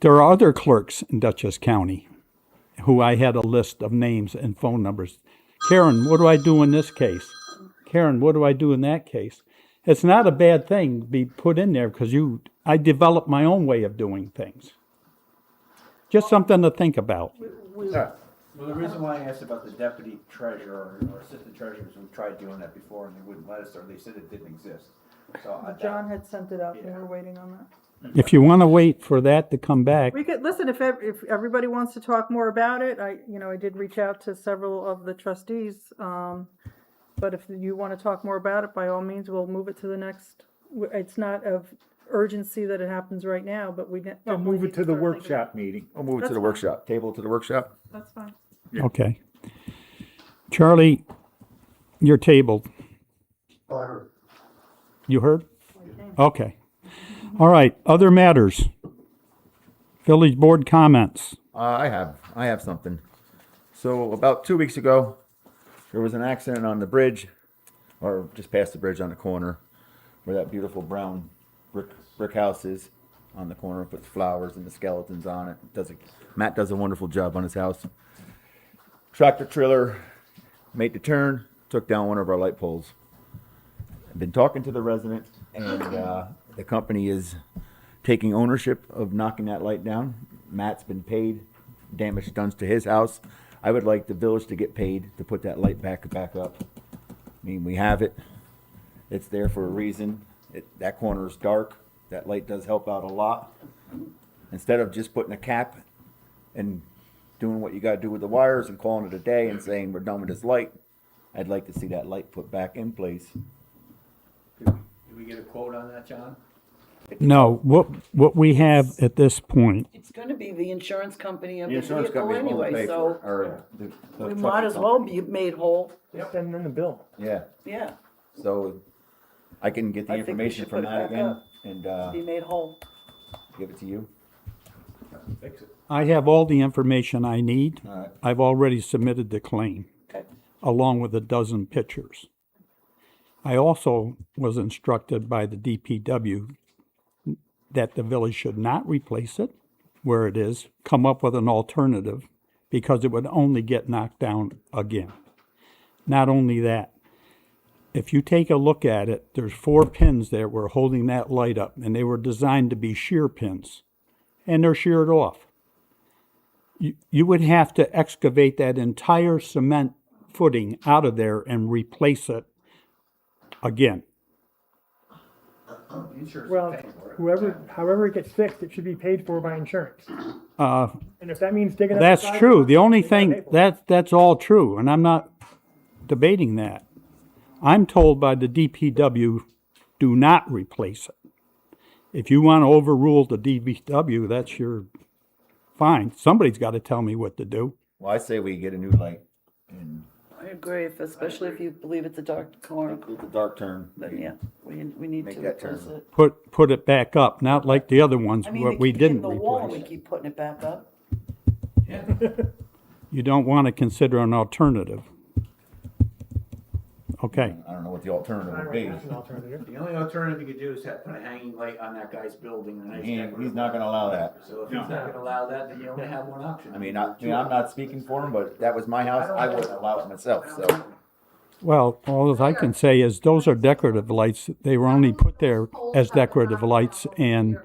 there are other clerks in Dutchess County who I had a list of names and phone numbers. Karen, what do I do in this case? Karen, what do I do in that case? It's not a bad thing to be put in there, because I developed my own way of doing things. Just something to think about. Well, the reason why I asked about the deputy treasurer or assistant treasurers, we tried doing that before and they wouldn't let us, or they said it didn't exist. So John had sent it up, and we're waiting on that. If you want to wait for that to come back, We could, listen, if everybody wants to talk more about it, I did reach out to several of the trustees. But if you want to talk more about it, by all means, we'll move it to the next. It's not of urgency that it happens right now, but we. I'll move it to the workshop meeting. We'll move it to That's the fine. workshop, table it to the workshop. That's fine. okay. Charlie, you're tabled. Oh, I heard. You heard? Okay. All right, other matters. Village board comments. I have something. So about 2 weeks ago, there was an accident on the bridge, or just past the bridge on the corner, where that beautiful brown brick house is on the corner. Puts flowers and the skeletons on it. Matt does a wonderful job on his house. Tractor trailer made the turn, took down one of our light poles. I've been talking to the resident, and the company is taking ownership of knocking that light down. Matt's been paid, damage done to his house. I would like the village to get paid to put that light back up. I mean, we have it. It's there for a reason. That corner is dark. That light does help out a lot. Instead of just putting a cap and doing what you gotta do with the wires and calling it a day and saying we're done with this light, I'd like to see that light put back in place. Did we get a quote on that, John? No, what we have at this point, It's gonna be the insurance company of The the insurance vehicle company will pay anyway, for it, so or the we trucking might as well be made whole, Send them the bill. Yeah, yeah, so I can get the I think we information should from put it Matt back again up. and be made whole. give it to you. Fix it. I have all the information I need. All right. I've already submitted the claim, Okay. along with a dozen pictures. I also was instructed by the DPW that the village should not replace it where it is, come up with an alternative, because it would only get knocked down again. Not only that, if you take a look at it, there's 4 pins that were holding that light up, and they were designed to be shear pins, and they're sheared off. You would have to excavate that entire cement footing out of there and replace it again. The insurance Well, is paying for it. however it gets fixed, it should be paid for by insurance. Uh, And if that means digging up. That's the true. sidewalk, The only they gotta pay thing, for it. that's all true, and I'm not debating that. I'm told by the DPW, do not replace it. If you want to overrule the DPW, that's your, fine. Somebody's got to tell me what to do. Well, I say we get a new light and I agree, especially if you believe it's a dark corner, it's a dark turn. then yeah, we need Make to that replace turn. it. Put it back up, not like the other ones, I mean, what they we keep hitting didn't the wall, and we replace. keep putting it back up. You don't want to consider an alternative. Okay, I don't know what the alternative I would be. reckon that's an alternative. The only alternative you could do is put a hanging light on that guy's building. A nice He's decorative not gonna allow light. that. So if he's not gonna allow that, then you only have one option. I mean, I'm not speaking for him, but that was my house. I wouldn't allow it myself, so. well, all I can say is those are decorative lights. They were only put there as decorative lights, and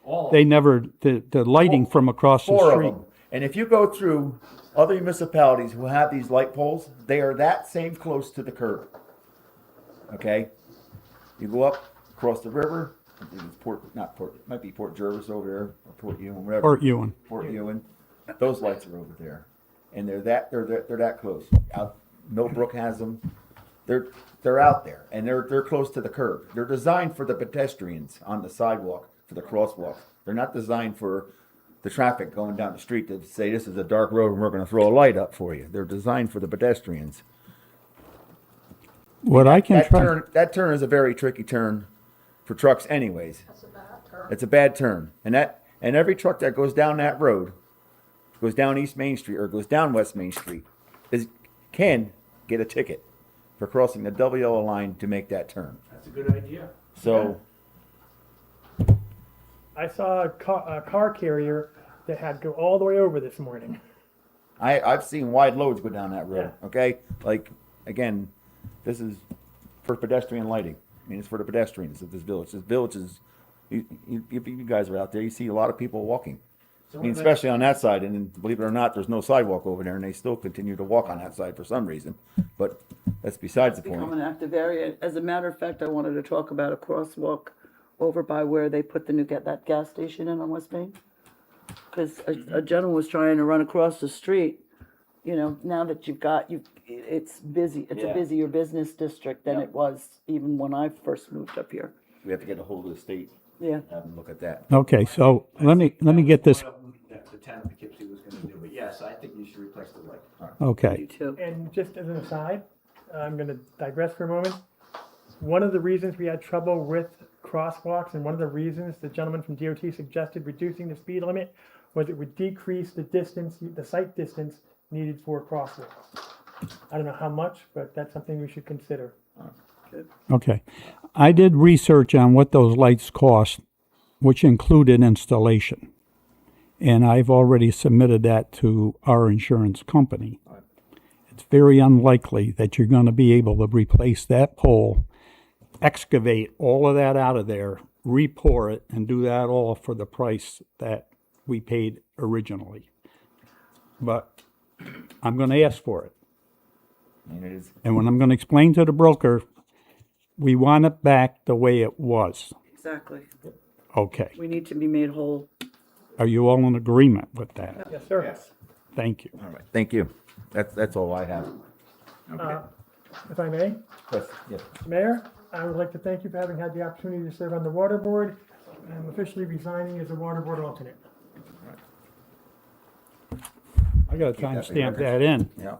All of they them. never, the lighting from across the 4 of street. them. And if you go through other municipalities who have these light poles, they are that same close to the curb. Okay? You go up, across the river, I think it's it might be Port Jervis over there, or Port Ewan, whatever. Port Ewan. Port Ewan. Those lights are over there. And they're that close. Out, Millbrook has them. They're out there, and they're close to the curb. They're designed for the pedestrians on the sidewalk, for the crosswalk. They're not designed for the traffic going down the street to say this is a dark road and we're going to throw a light up for you. They're designed for the pedestrians. What I can try. That turn is a very tricky turn for trucks anyways. It's a bad turn. And every truck that goes down that road, goes down East Main Street or goes down West Main Street, can get a ticket for crossing the double yellow line to make that turn. That's a good idea. So I saw a car carrier that had to go all the way over this morning. I've seen wide loads go down that road. Okay, like again, this is for pedestrian lighting. I mean, it's for the pedestrians of this village. This village is, you guys are out there. You see a lot of people walking. I mean, especially on that side, and believe it or not, there's no sidewalk over there, and they still continue to walk on that side for some reason. But that's besides the Become point. an active area. As a matter of fact, I wanted to talk about a crosswalk over by where they put that gas station in on West Main. Because a gentleman was trying to run across the street, now that it's busy, it's a Yeah. busier business district than it was even when I first moved up here. We have to get a hold of the state, Yeah. have them look at that. Okay, so let me get this, One of them that the town of Poughkeepsie was gonna do, but yes, I think you should replace the light. okay. You too. And just as an aside, I'm gonna digress for a moment. One of the reasons we had trouble with crosswalks, and one of the reasons the gentleman from DOT suggested reducing the speed limit, was it would decrease the distance, the sight distance needed for crosswalks. I don't know how much, but that's something we should consider. Okay. I did research on what those lights cost, which included installation. And I've already submitted that to our insurance company. It's very unlikely that you're gonna be able to replace that pole, excavate all of that out of there, re-pour it, and do that all for the price that we paid originally. But I'm gonna ask for it. And it is, And when I'm gonna explain to the broker, we want it back the way it was. Exactly. Okay. We need to be made whole. Are you all in agreement with that? Yes, sir. yes. Thank you. All right, thank you. That's all I have. If I may, Yes. Mayor, I would like to thank you for having had the opportunity to serve on the water board. I'm officially resigning as a water board alternate. I gotta time stamp that in, Yeah.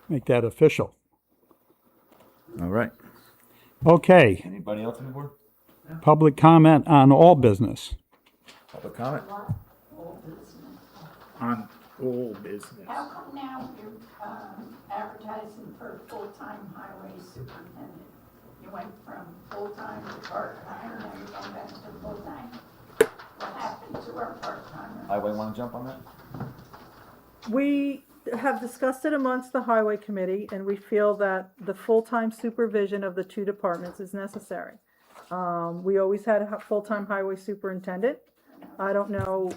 make that official. All right. Okay, Anybody else on the board? public comment on all business. Public comment? On all business. How come now you're advertising for a full-time highway superintendent? You went from full-time to part-time, now you're going back to full-time? What happened to our part-timer? Highway want to jump on that? We have discussed it amongst the highway committee, and we feel that the full-time supervision of the two departments is necessary. We always had a full-time highway superintendent. I don't know,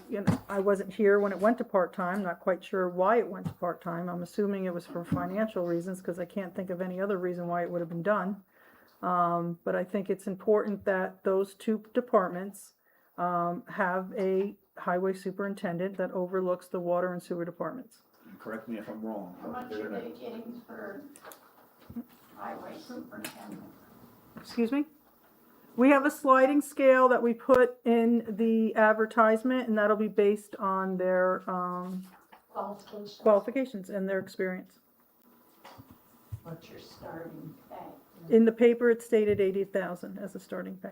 I wasn't here when it went to part-time, not quite sure why it went to part-time. I'm assuming it was for financial reasons, because I can't think of any other reason why it would have been done. But I think it's important that those two departments have a highway superintendent that overlooks the water and sewer departments. Correct me if I'm wrong. How much are they getting for highway superintendent? Excuse me? We have a sliding scale that we put in the advertisement, and that'll be based on their Qualifications? qualifications and their experience. What's your starting pay? In the paper, it stated 80,000 as a starting pay.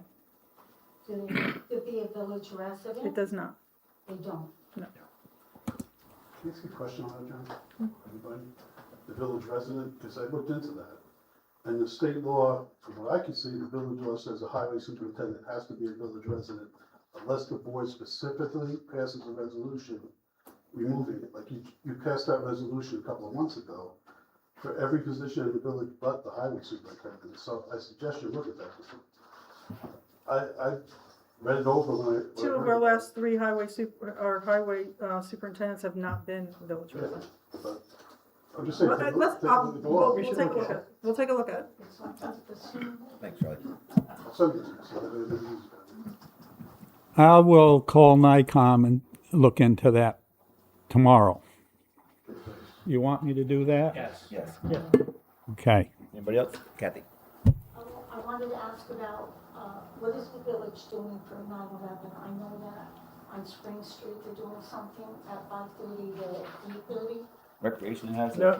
Do they have to be a village resident? It does not. They don't. No. Can I ask you a question on that, John? Anybody? The village resident, because I looked into that. And the state law, from what I can see, the village law says a highway superintendent has to be a village resident unless the board specifically passes a resolution removing it. Like you passed that resolution a couple of months ago for every position in the village but the highway superintendent. So I suggest you look at that. I read it over when I. Two of our last three highway superintendents have not been village residents. But I'm just saying. Well, take a let's, look at the law. we'll take a look at it. We'll take a look at it. It's like the sewer. Thanks, Charlie. Send it to me, so that everybody knows about it. I will call NICOM and look into that tomorrow. You want me to do that? Yes. Yes. Okay. Anybody else? Kathy? I wanted to ask about, what is the village doing for 9/11? I know that on Spring Street, they're doing something at 5:30 to 8:30. Recreation has. No,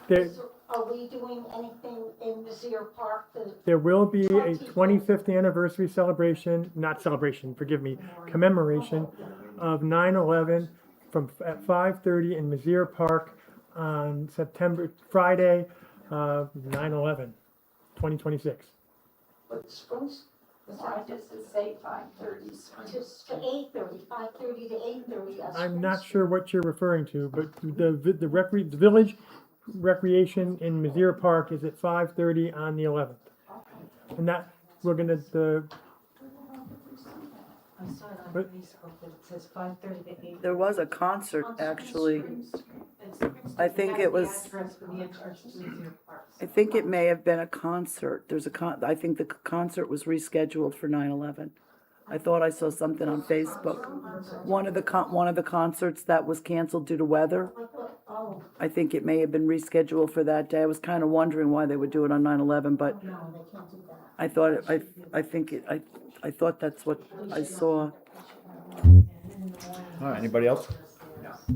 There, So are we doing anything in Mizzier Park that? there will be a 25th anniversary celebration, not celebration, forgive me, commemoration of 9/11 at 5:30 in Mizzier Park on Friday, 9/11, 2026. But Springs, why does it say 5:30? Just to 8:30, 5:30 to 8:30. I'm not sure what you're referring to, but the village recreation in Mizzier Park is at 5:30 on the 11th. And that, we're gonna, I saw it on What? Facebook that it says 5:30 to 8. There was a concert, actually. I think it was, I think it may have been a concert. I think the concert was rescheduled for 9/11. I thought I saw something on Facebook. One of the concerts that was canceled due to weather. I think it may have been rescheduled for that day. I was kind of wondering why they would do it on 9/11, but No, they can't do that. I thought, I thought that's what I saw. All right, anybody else?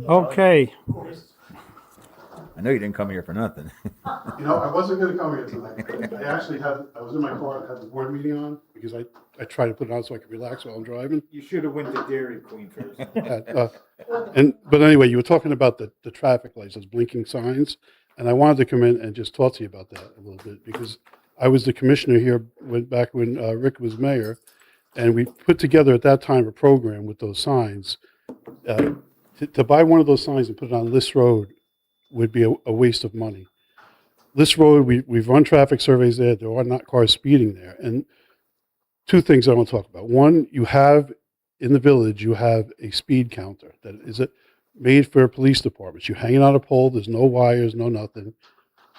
Okay. I know you didn't come here for nothing. You know, I wasn't gonna come here tonight. I was in my car, I had the board meeting on, because I try to put it on so I can relax while I'm driving. You should have went to Dairy Queen first. But anyway, you were talking about the traffic lights, those blinking signs, and I wanted to come in and just talk to you about that a little bit, because I was the commissioner here back when Rick was mayor, and we put together at that time a program with those signs. To buy one of those signs and put it on List Road would be a waste of money. List Road, we've run traffic surveys there. There are not cars speeding there. And two things I want to talk about. One, you have in the village, you have a speed counter that is made for police departments. You hang it on a pole. There's no wires, no nothing.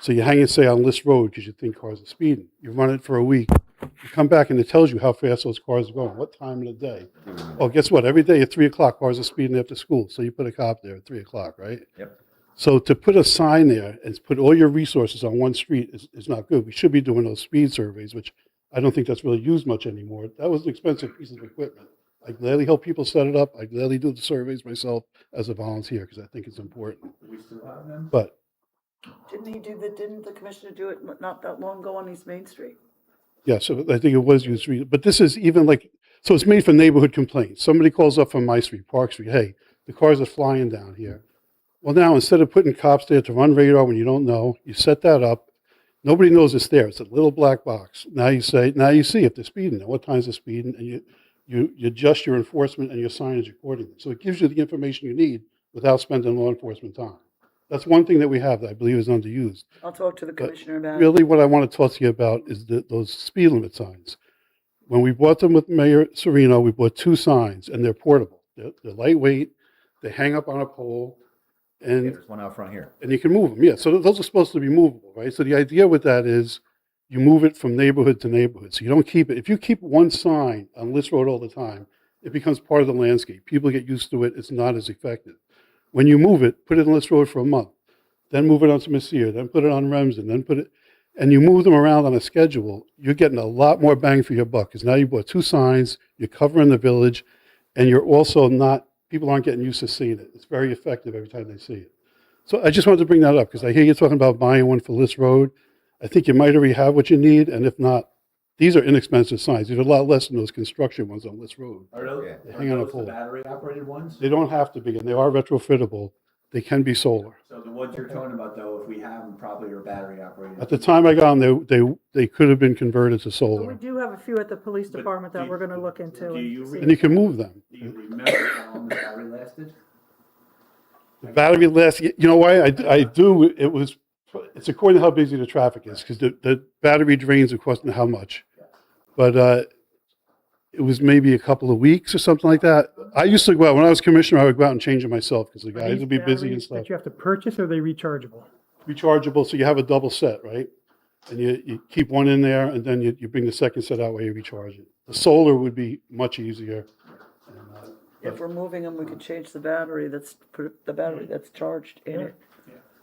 So you hang it, say, on List Road because you think cars are speeding. You run it for a week. You come back and it tells you how fast those cars are going, what time of the day. Oh, guess what? Every day at 3 o'clock, cars are speeding after school. So you put a cop there at 3 o'clock, right? Yep. So to put a sign there and put all your resources on one street is not good. We should be doing those speed surveys, which I don't think that's really used much anymore. That was an expensive piece of equipment. I gladly help people set it up. I gladly do the surveys myself as a volunteer because I think it's important. Do we still have them? But Didn't the commissioner do it not that long ago on East Main Street? yeah, so I think it was used. But this is even like, so it's made for neighborhood complaints. Somebody calls up from my street, Park Street, hey, the cars are flying down here. Well, now instead of putting cops there to run radar when you don't know, you set that up. Nobody knows it's there. It's a little black box. Now you see if they're speeding, and what times they're speeding, and you adjust your enforcement and your signage accordingly. So it gives you the information you need without spending law enforcement time. That's one thing that we have that I believe is underused. I'll talk to the commissioner about it. Really, what I want to talk to you about is those speed limit signs. When we bought them with Mayor Serino, we bought 2 signs, and they're portable. They're lightweight. They hang up on a pole. And There's one out front here. you can move them, yeah. So those are supposed to be movable, right? So the idea with that is you move it from neighborhood to neighborhood. So you don't keep it. If you keep one sign on List Road all the time, it becomes part of the landscape. People get used to it. It's not as effective. When you move it, put it on List Road for a month, then move it on to Messier, then put it on Remsen, then put it, and you move them around on a schedule, you're getting a lot more bang for your buck because now you bought 2 signs, you're covering the village, and you're also not, people aren't getting used to seeing it. It's very effective every time they see it. So I just wanted to bring that up because I hear you talking about buying one for List Road. I think you might already have what you need, and if not, these are inexpensive signs. These are a lot less than those construction ones on List Road. Are those, Yeah. They are hang on a those the pole. battery operated ones? They don't have to be, and they are retrofittable. They can be solar. So the ones you're talking about though, if we have them, probably are battery operated. At the time I got them, they could have been converted to So we solar, do have a few at the police But department that do- we're gonna look into. do you and see. and you can move them. Do you remember how long the battery lasted? The battery lasts, you know why? I do, it's according to how busy the traffic is, because the battery drains, of course, how much. But it was maybe a couple of weeks or something like that. I used to go out, when I was commissioner, I would go out and change it myself, because the Are guys these would be busy and batteries stuff. that you have to purchase, or are they rechargeable? Rechargeable, so you have a double set, right? And you keep one in there, and then you bring the second set out where you recharge it. The solar would be much easier. And, If we're moving them, we could change the battery that's charged in it.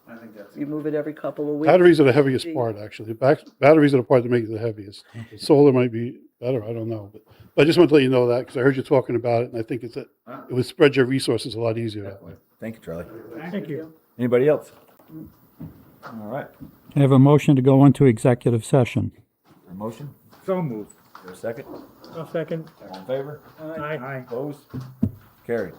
I think that's. You move it every couple of weeks. Batteries are the heaviest part, actually. Batteries are the part that make it the heaviest. Solar might be better, I don't know. But I just wanted to let you know that, because I heard you talking about it, and I think it would spread your resources a lot easier that way. Thank you, Charlie. Thank you. Anybody else? All right. I have a motion to go into executive session. A motion? So moved. Is there a second? I'll second. All in favor? Aye. Opposed? Carried.